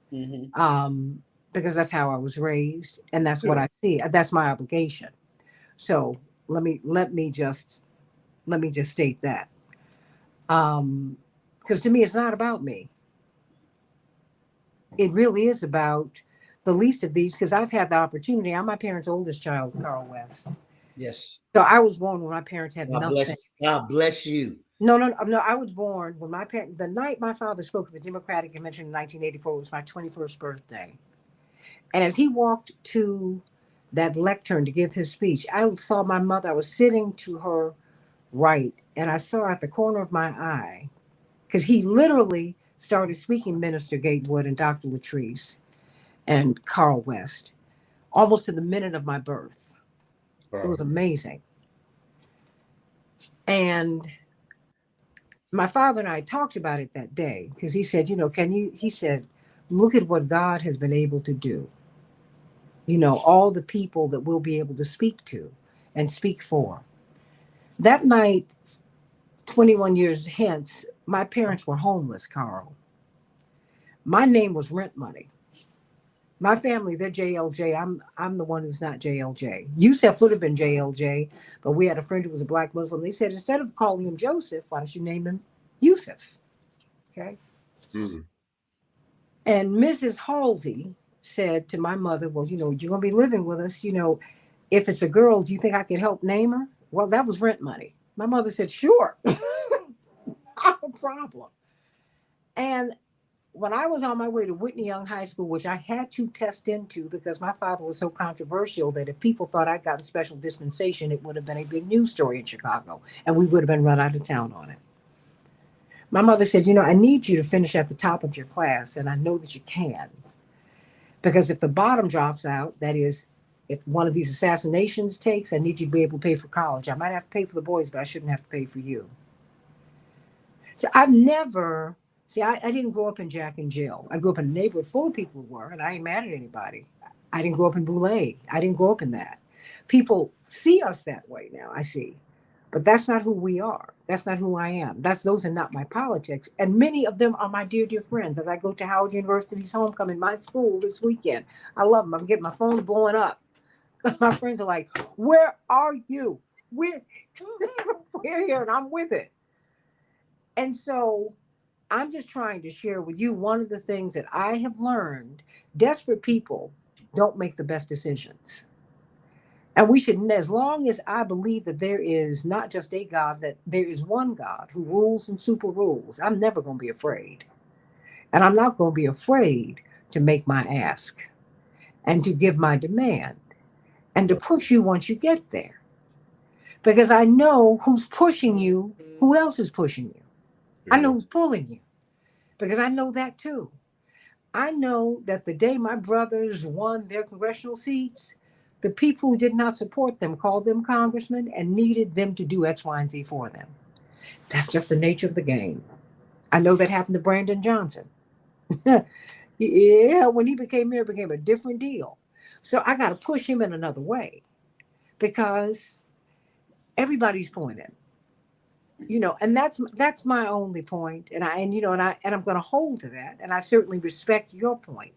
Because that's how I was raised, and that's what I see. That's my obligation. So let me just state that. Because to me, it's not about me. It really is about the least of these. Because I've had the opportunity. I'm my parents' oldest child, Carl West. Yes. So I was born when my parents had nothing. God bless you. No. I was born when the night my father spoke at the Democratic Convention in 1984 was my 21st birthday. And as he walked to that lectern to give his speech, I saw my mother. I was sitting to her right, and I saw at the corner of my eye, because he literally started speaking Minister Gatewood and Dr. Latrice and Carl West almost to the minute of my birth. It was amazing. And my father and I talked about it that day because he said, he said, look at what God has been able to do. All the people that we'll be able to speak to and speak for. That night, 21 years hence, my parents were homeless, Carl. My name was rent money. My family, they're JLJ. I'm the one who's not JLJ. Yusef would have been JLJ, but we had a friend who was a Black Muslim. They said, instead of calling him Joseph, why don't you name him Yusuf? Okay. Mm-hmm. And Mrs. Halsey said to my mother, well, you're going to be living with us. If it's a girl, do you think I could help name her? Well, that was rent money. My mother said, sure. Not a problem. And when I was on my way to Whitney Young High School, which I had to test into because my father was so controversial that if people thought I'd gotten special dispensation, it would have been a big news story in Chicago, and we would have been run out of town on it. My mother said, I need you to finish at the top of your class, and I know that you can. Because if the bottom drops out, that is, if one of these assassinations takes, I need you to be able to pay for college. I might have to pay for the boys, but I shouldn't have to pay for you. So I didn't grow up in Jack and Jill. I grew up in a neighborhood full of people who were, and I ain't mad at anybody. I didn't grow up in Boulay. I didn't grow up in that. People see us that way now, I see. But that's not who we are. That's not who I am. Those are not my politics. And many of them are my dear, dear friends. As I go to Howard University's homecoming, my school this weekend, I love them. I'm getting my phone blowing up because my friends are like, "Where are you? We're we're here," and I'm with it. And so I'm just trying to share with you one of the things that I have learned. Desperate people don't make the best decisions. And we should, as long as I believe that there is not just a God, that there is one God who rules and super rules, I'm never going to be afraid. And I'm not going to be afraid to make my ask and to give my demand and to push you once you get there. Because I know who's pushing you, who else is pushing you. I know who's pulling you because I know that too. I know that the day my brothers won their congressional seats, the people who did not support them called them congressmen and needed them to do X, Y, and Z for them. That's just the nature of the game. I know that happened to Brandon Johnson. Yeah, when he became mayor, it became a different deal. So I got to push him in another way because everybody's pulling him. And that's my only point, and I'm going to hold to that, and I certainly respect your point.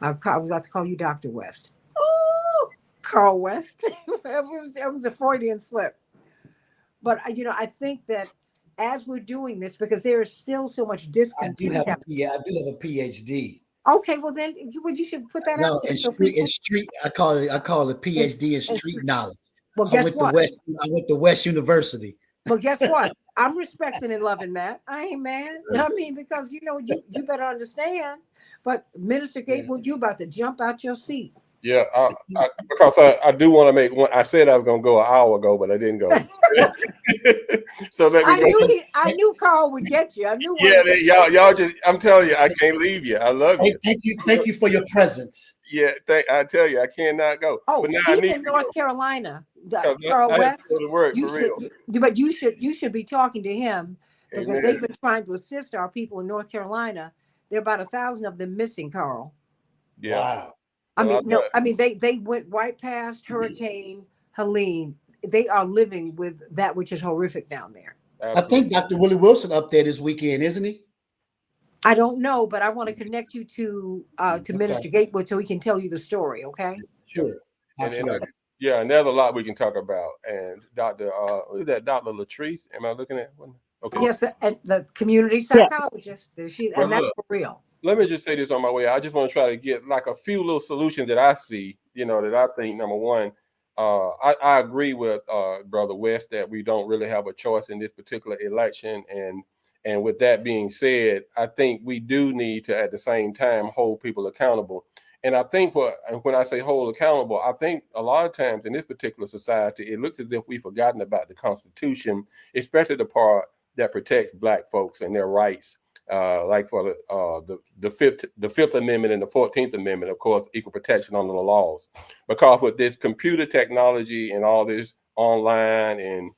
I was about to call you Dr. West. Oh, Carl West. It was a Freudian slip. But I think that as we're doing this, because there is still so much discontent. I do have a PhD. Okay, well then, you should put that out there. In street, I call it a PhD in street knowledge. Well, guess what? I went to West University. But guess what? I'm respecting and loving that. I ain't mad. I mean, because you better understand. But Minister Gatewood, you about to jump out your seat. Yeah, because I do want to make one. I said I was going to go an hour ago, but I didn't go. So let me go. I knew Carl would get you. I knew. Yeah, y'all just. I'm telling you, I can't leave you. I love you. Thank you for your presence. Yeah, I tell you, I cannot go. Oh, but now he's in North Carolina. Carl West, go to work for real. But you should be talking to him because they've been trying to assist our people in North Carolina. There are about 1,000 of them missing, Carl. Yeah. Wow. I mean, they went right past Hurricane Helene. They are living with that which is horrific down there. Absolutely. I think Dr. Willie Wilson up there this weekend, isn't he? I don't know, but I want to connect you to Minister Gatewood so he can tell you the story. Okay. Sure. And there's a lot we can talk about. And Dr. What is that, Dr. Latrice? Am I looking at one? Okay. Yes, and the community psychologist. And that's for real. Let me just say this on my way. I just want to try to get like a few little solutions that I see, that I think, number one, I agree with Brother West that we don't really have a choice in this particular election. And with that being said, I think we do need to, at the same time, hold people accountable. And I think when I say hold accountable, I think a lot of times in this particular society, it looks as if we've forgotten about the Constitution, especially the part that protects Black folks and their rights. Like for the Fifth Amendment and the 14th Amendment, of course, equal protection under the laws. Because with this computer technology and all this online and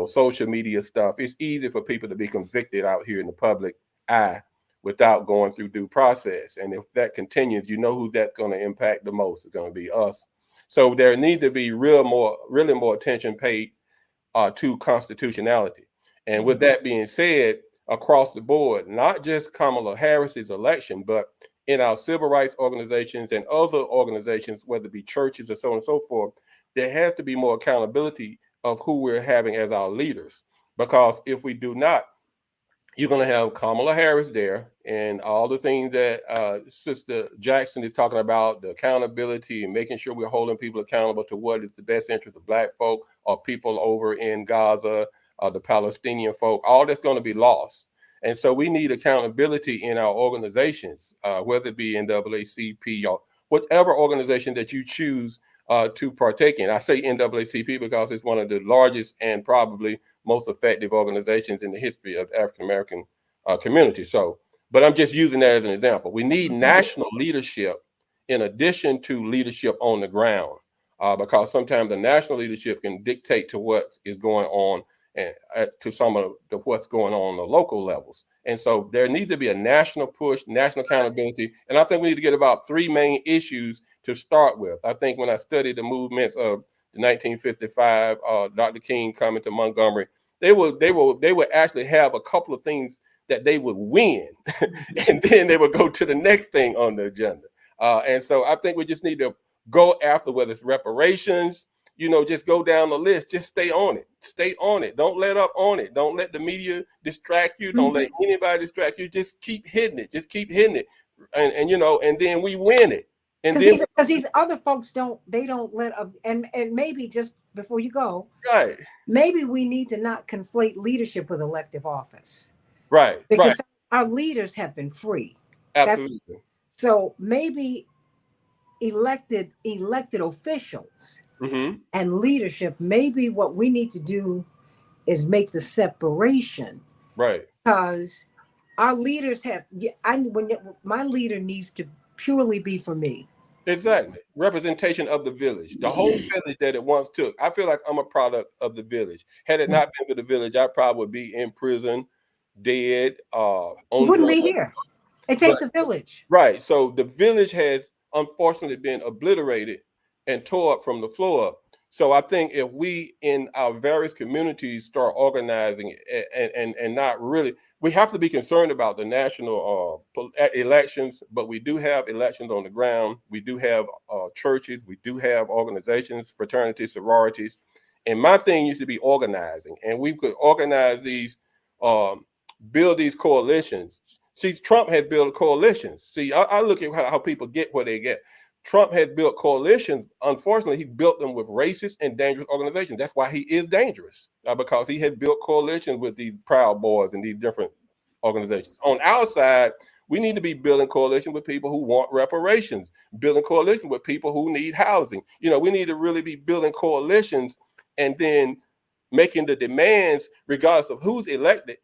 social media stuff, it's easy for people to be convicted out here in the public eye without going through due process. And if that continues, who that's going to impact the most. It's going to be us. So there needs to be really more attention paid to constitutionality. And with that being said, across the board, not just Kamala Harris's election, but in our civil rights organizations and other organizations, whether it be churches or so on and so forth, there has to be more accountability of who we're having as our leaders. Because if we do not, you're going to have Kamala Harris there and all the things that Sister Jackson is talking about, the accountability and making sure we're holding people accountable to what is the best interest of Black folk or people over in Gaza, the Palestinian folk. All that's going to be lost. And so we need accountability in our organizations, whether it be NAACP or whatever organization that you choose to partake in. I say NAACP because it's one of the largest and probably most effective organizations in the history of the African-American community. So, but I'm just using that as an example. We need national leadership in addition to leadership on the ground, because sometimes the national leadership can dictate to what is going on and to some of what's going on the local levels. And so there needs to be a national push, national accountability. And I think we need to get about 3 main issues to start with. I think when I studied the movements of the 1955, Dr. King coming to Montgomery, they would actually have a couple of things that they would win, and then they would go to the next thing on the agenda. And so I think we just need to go after whether it's reparations, just go down the list. Just stay on it. Stay on it. Don't let up on it. Don't let the media distract you. Don't let anybody distract you. Just keep hitting it. Just keep hitting it. And then we win it. And then because these other folks don't let up. And maybe just before you go, right. Maybe we need to not conflate leadership with elective office. Right. Because right. our leaders have been free. Absolutely. So maybe elected officials and leadership, maybe what we need to do is make the separation. Right. Because our leaders my leader needs to purely be for me. Exactly. Representation of the village, the whole village that it once took. I feel like I'm a product of the village. Had it not been for the village, I probably would be in prison, dead, on wouldn't drugs. be here. It takes a village. Right. So the village has unfortunately been obliterated and tore up from the floor up. So I think if we in our various communities start organizing and not really, we have to be concerned about the national elections, but we do have elections on the ground. We do have churches. We do have organizations, fraternities, sororities. And my thing used to be organizing, and we could organize these, build these coalitions. See, Trump has built coalitions. See, I look at how people get where they get. Trump has built coalitions. Unfortunately, he built them with racist and dangerous organizations. That's why he is dangerous, because he has built coalitions with these Proud Boys and these different organizations. On our side, we need to be building coalitions with people who want reparations, building coalitions with people who need housing. We need to really be building coalitions and then making the demands regardless of who's elected,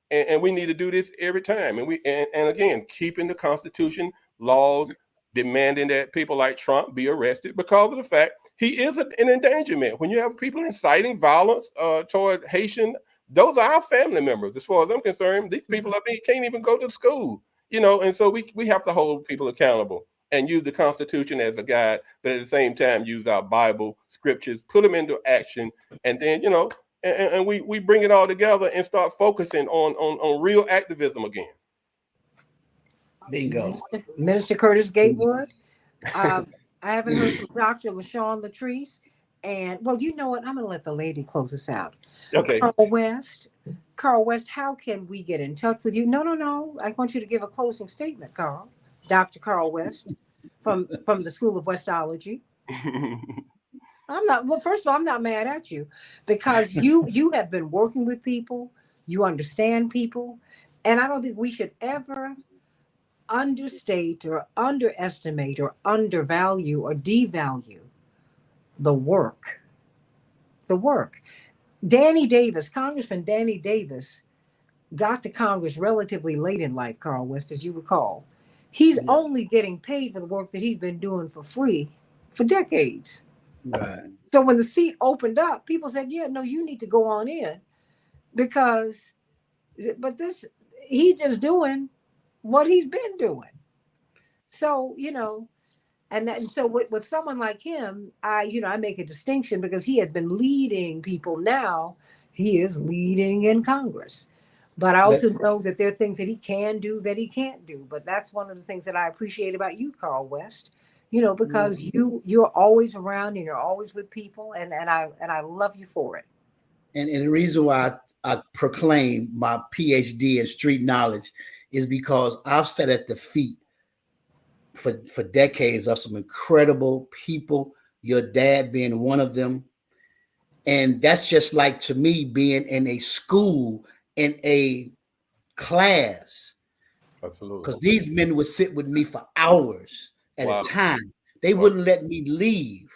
and we need to do this every time. And again, keeping the Constitution, laws, demanding that people like Trump be arrested because of the fact he is an endangerment. When you have people inciting violence toward Haitian, those are our family members. As far as I'm concerned, these people can't even go to school, and so we have to hold people accountable and use the Constitution as a guide, but at the same time use our Bible scriptures, put them into action, and then and we bring it all together and start focusing on real activism again. Bingo. Minister Curtis Gatewood. I haven't heard from Dr. LaShawn Latrice. And well, you know what? I'm going to let the lady close us out. Okay. Carl West, how can we get in touch with you? No. I want you to give a closing statement, Carl. Dr. Carl West from the School of Westology. First of all, I'm not mad at you because you have been working with people. You understand people. And I don't think we should ever understate or underestimate or undervalue or devalue the work. Congressman Danny Davis got to Congress relatively late in life, Carl West, as you recall. He's only getting paid for the work that he's been doing for free for decades. Right. So when the seat opened up, people said, yeah, no, you need to go on in he's just doing what he's been doing. So, so with someone like him, I make a distinction because he has been leading people. Now he is leading in Congress. But I also know that there are things that he can do that he can't do. But that's one of the things that I appreciate about you, Carl West, because you're always around and you're always with people. And I love you for it. And the reason why I proclaim my PhD in street knowledge is because I've sat at the feet for decades of some incredible people, your dad being one of them. And that's just like, to me, being in a school, in a class. Absolutely. Because these men would sit with me for hours at a time. They wouldn't let me leave.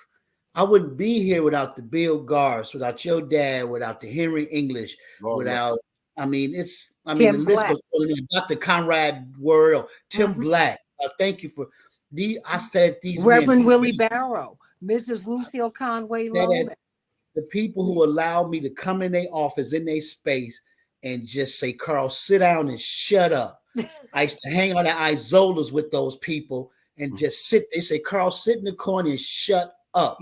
I wouldn't be here without the Bill Garst, without your dad, without the Henry English, the list goes on. Dr. Conrad Worrell, Tim Black. Thank you for I said these Reverend Willie Barrow, Mrs. Lucille Conway Loman. The people who allowed me to come in their office, in their space, and just say, Carl, sit down and shut up. I used to hang out at Isola's with those people and just sit. They say, Carl, sit in the corner and shut up.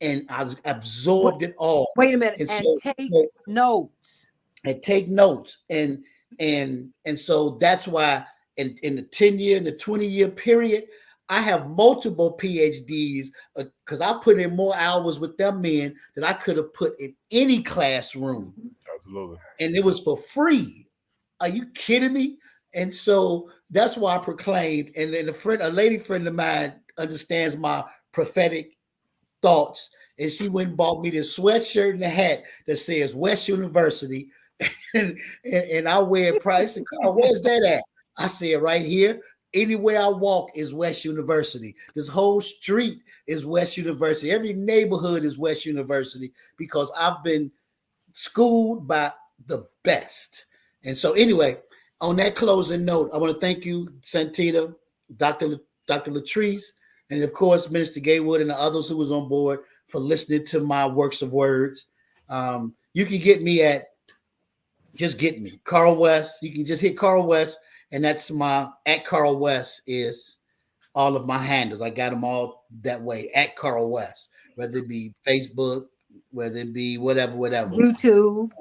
And I absorbed it all. Wait a minute, And and so, take notes. And take notes. And so that's why in the 10-year and the 20-year period, I have multiple PhDs because I put in more hours with them men than I could have put in any classroom. Absolutely. And it was for free. Are you kidding me? And so that's why I proclaimed. And then a lady friend of mine understands my prophetic thoughts. And she went and bought me this sweatshirt and a hat that says West University. and I wear it price. Oh, where's that at? I said right here. Anywhere I walk is West University. This whole street is West University. Every neighborhood is West University because I've been schooled by the best. And so anyway, on that closing note, I want to thank you, Santita, Dr. Latrice, and of course, Minister Gaywood and the others who was on board for listening to my works of words. You can get me at, just get me, Carl West. You can just hit Carl West, and that's my, at Carl West is all of my handles. I got them all that way, at Carl West, whether it be Facebook, whether it be whatever. YouTube.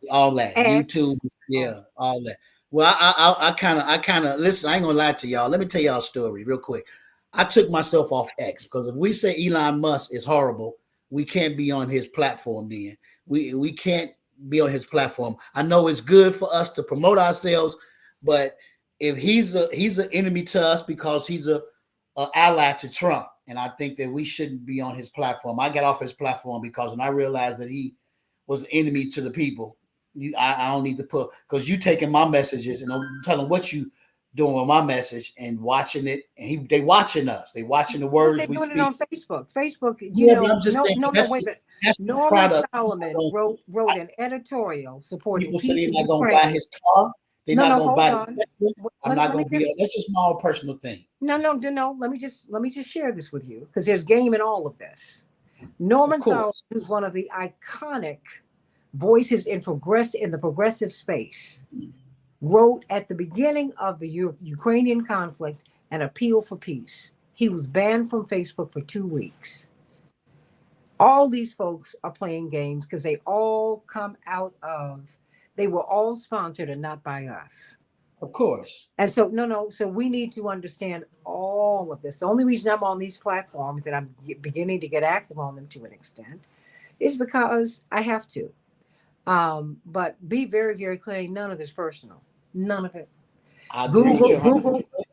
All that. X. YouTube, yeah, all that. Well, I kind of listen. I ain't gonna lie to y'all. Let me tell y'all a story real quick. I took myself off X because if we say Elon Musk is horrible, we can't be on his platform. Then we can't be on his platform. I know it's good for us to promote ourselves, but if he's an enemy to us because he's a ally to Trump, and I think that we shouldn't be on his platform. I got off his platform because when I realized that he was an enemy to the people. I don't need to put, because you taking my messages and I'm telling what you doing with my message and watching it, and they watching us. They watching the words They're we doing speak. it on Facebook. Facebook, But I'm just saying, no, wait a minute. that's the Norman product. Solomon wrote an editorial supporting People say peace they're in not going to buy Ukraine. his car. They're not going to buy Hold on. I'm not going to be. That's just my own personal thing. No. Let me just share this with you because there's game in all of this. Norman Solomon, who's one of the iconic voices in the progressive space, wrote at the beginning of the Ukrainian conflict an appeal for peace. He was banned from Facebook for 2 weeks. All these folks are playing games because they all they were all sponsored and not by us. Of course. And so, so we need to understand all of this. The only reason I'm on these platforms and I'm beginning to get active on them to an extent is because I have to. But be very, very clear, none of this personal. None of it.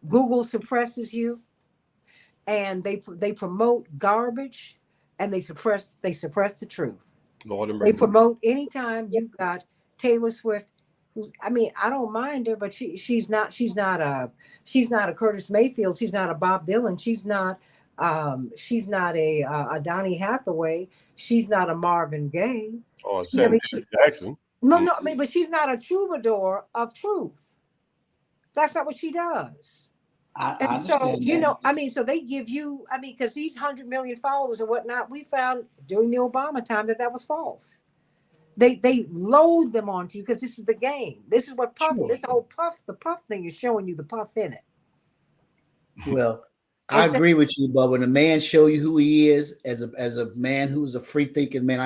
Google suppresses you, and they promote garbage, and they suppress the truth. They promote anytime you got Taylor Swift, who's, I mean, I don't mind her, but she's not a Curtis Mayfield, she's not a Bob Dylan, she's not a Donny Hathaway, she's not a Marvin Gaye. Or Samuel Jackson. No, I mean, but she's not a troubadour of truth. That's not what she does. And so, so they give you, because these 100 million followers and whatnot, we found during the Obama time that was false. They load them onto you because this is the game. This is what this whole the puff thing is showing you the puff in it. Well, I agree with you, but when a man show you who he is as a man who's a free thinking man,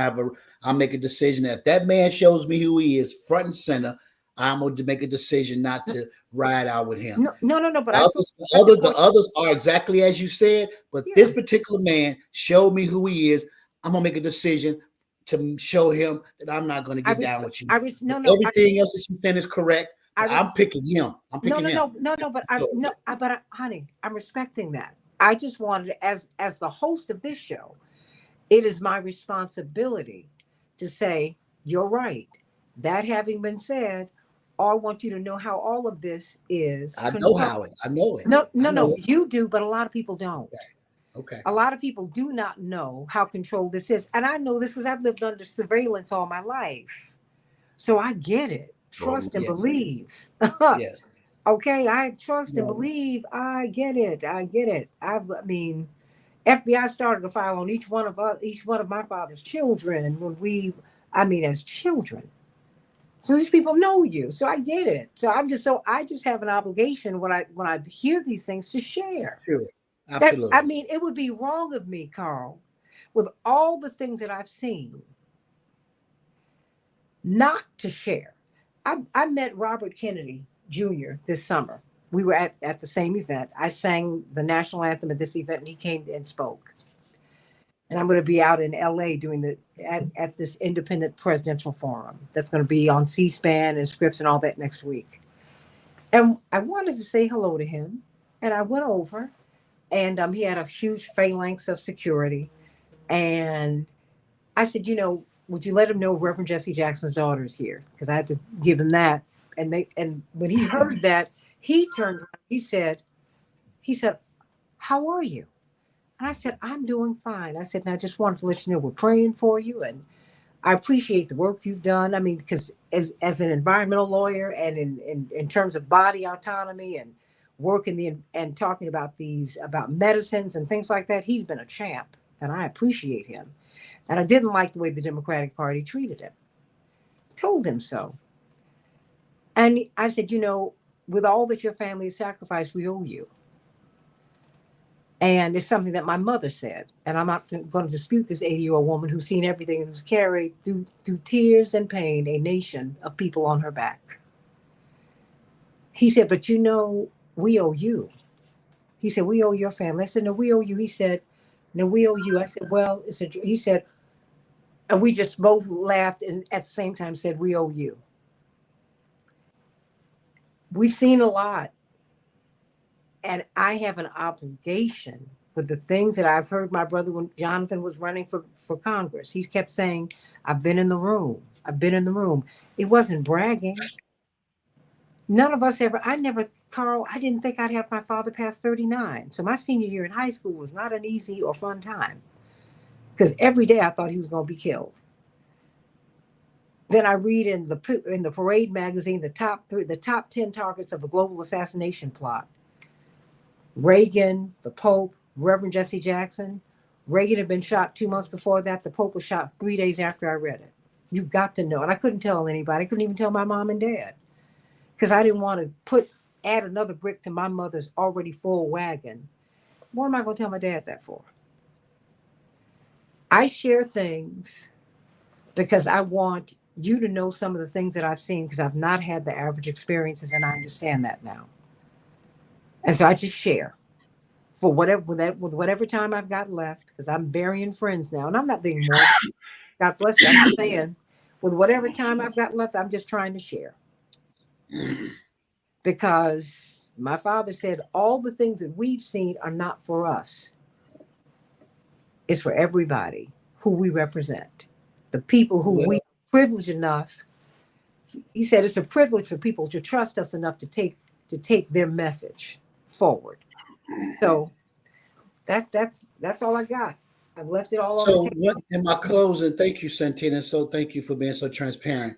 I'll make a decision that if that man shows me who he is front and center, I'm going to make a decision not to ride out with him. No. But the others are exactly as you said, but this particular man showed me who he is. I'm going to make a decision to show him that I'm not going to get down with you. Everything else that you said is correct. I'm picking him. But honey, I'm respecting that. I just wanted, as the host of this show, it is my responsibility to say, you're right. That having been said, I want you to know how all of this is. I know it. No, you do, but a lot of people don't. Okay. A lot of people do not know how controlled this is. And I know this because I've lived under surveillance all my life. So I get it. Trust and believe. Yes. Okay, I trust and believe. I get it. FBI started a file on each one of my father's children when as children. So these people know you. So I get it. So I just have an obligation when I hear these things to share. Sure. Absolutely. I mean, it would be wrong of me, Carl, with all the things that I've seen, not to share. I met Robert Kennedy Jr. this summer. We were at the same event. I sang the national anthem at this event, and he came and spoke. And I'm going to be out in LA doing at this independent presidential forum that's going to be on C-SPAN and Scripps and all that next week. And I wanted to say hello to him, and I went over, and he had a huge phalanx of security, and I said, would you let him know Reverend Jesse Jackson's daughter is here? Because I had to give him that. And when he heard that, he turned around, he said, how are you? And I said, I'm doing fine. I said, and I just wanted to let you know we're praying for you. And I appreciate the work you've done. I mean, because as an environmental lawyer and in terms of body autonomy and working and talking about about medicines and things like that, he's been a champ. And I appreciate him. And I didn't like the way the Democratic Party treated him. Told him so. And I said, with all that your family has sacrificed, we owe you. And it's something that my mother said. And I'm not going to dispute this 80-year-old woman who's seen everything and who's carried through tears and pain a nation of people on her back. He said, but we owe you. He said, we owe your family. I said, no, we owe you. He said, no, we owe you. I said, well, he said, and we just both laughed and at the same time said, we owe you. We've seen a lot. And I have an obligation with the things that I've heard my brother when Jonathan was running for Congress. He's kept saying, I've been in the room. I've been in the room. It wasn't bragging. None of us Carl, I didn't think I'd have my father past 39. So my senior year in high school was not an easy or fun time. Because every day I thought he was going to be killed. Then I read in the Parade magazine the top 10 targets of a global assassination plot. Reagan, the Pope, Reverend Jesse Jackson. Reagan had been shot 2 months before that. The Pope was shot 3 days after I read it. You've got to know. And I couldn't tell anybody. I couldn't even tell my mom and dad. Because I didn't want to add another brick to my mother's already full wagon. What am I going to tell my dad that for? I share things because I want you to know some of the things that I've seen, because I've not had the average experiences, and I understand that now. And so I just share for whatever time I've got left, because I'm burying friends now, and I'm not being morbid. God bless you. I'm just saying, with whatever time I've got left, I'm just trying to share. Because my father said all the things that we've seen are not for us. It's for everybody who we represent. The people who we are privileged enough. He said it's a privilege for people to trust us enough to take their message forward. So that's all I got. I've left it all on the table. So in my closing, thank you, Santita. So thank you for being so transparent.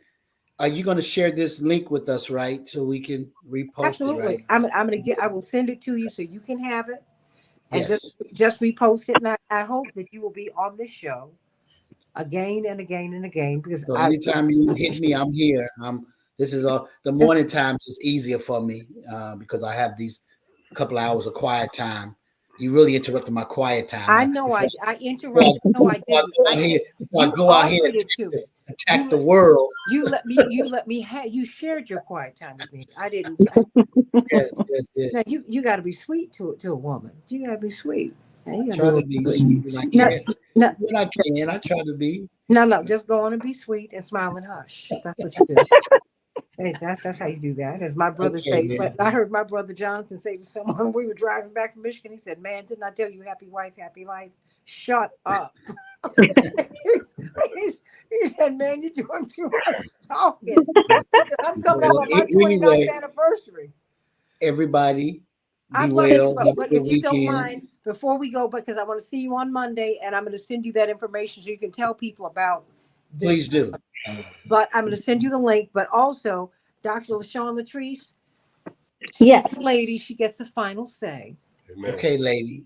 Are you going to share this link with us, right? So we can repost Absolutely. it, right? I will send it to you so you can have it and Yes. just repost it. And I hope that you will be on this show again and again and again, because So anytime you hit me, I'm here. This is the morning times is easier for me because I have these couple of hours of quiet time. You really interrupted my quiet time. I know I interrupted. No, I didn't. I go out here and attack the world. You shared your quiet time with me. I didn't. Yes. Now you got to be sweet to a woman. You got to be sweet. I try to be sweet when I can. When I can, I try to be. No, just go on and be sweet and smile and hush. That's what you do. Hey, that's how you do that. As my brother said, but I heard my brother Jonathan say to someone, we were driving back from Michigan, he said, man, didn't I tell you happy wife, happy life? Shut up. He said, man, you're doing too much talking. He said, I'm coming up on my 29th anniversary. Everybody, be well. But if you don't mind, before we go, because I want to see you on Monday, and I'm going to send you that information so you can tell people about this. Please do. But I'm going to send you the link. But also, Dr. LaShawn Latrice, yes, lady, she gets the final say. Amen. Okay, lady.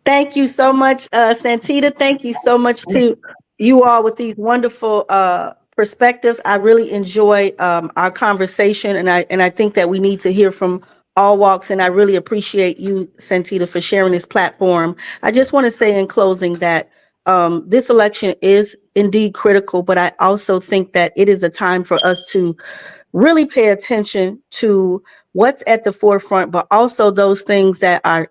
Thank you so much, Santita. Thank you so much to you all with these wonderful perspectives. I really enjoy our conversation, and I think that we need to hear from all walks, and I really appreciate you, Santita, for sharing this platform. I just want to say in closing that this election is indeed critical, but I also think that it is a time for us to really pay attention to what's at the forefront, but also those things that are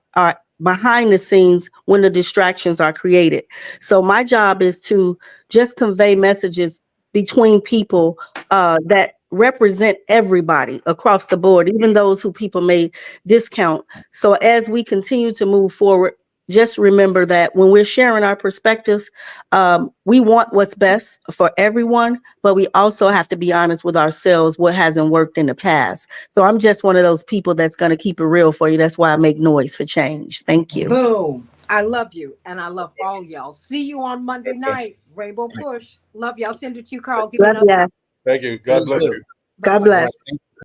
behind the scenes when the distractions are created. So my job is to just convey messages between people that represent everybody across the board, even those who people may discount. So as we continue to move forward, just remember that when we're sharing our perspectives, we want what's best for everyone, but we also have to be honest with ourselves what hasn't worked in the past. So I'm just one of those people that's going to keep it real for you. That's why I make noise for change. Thank you. Boom. I love you, and I love all y'all. See you on Monday night. Rainbow Push. Love y'all. Send it to you, Carl. Give me Love another. ya. Thank you. God Please bless do. you. God Bye-bye. bless. All right. Thank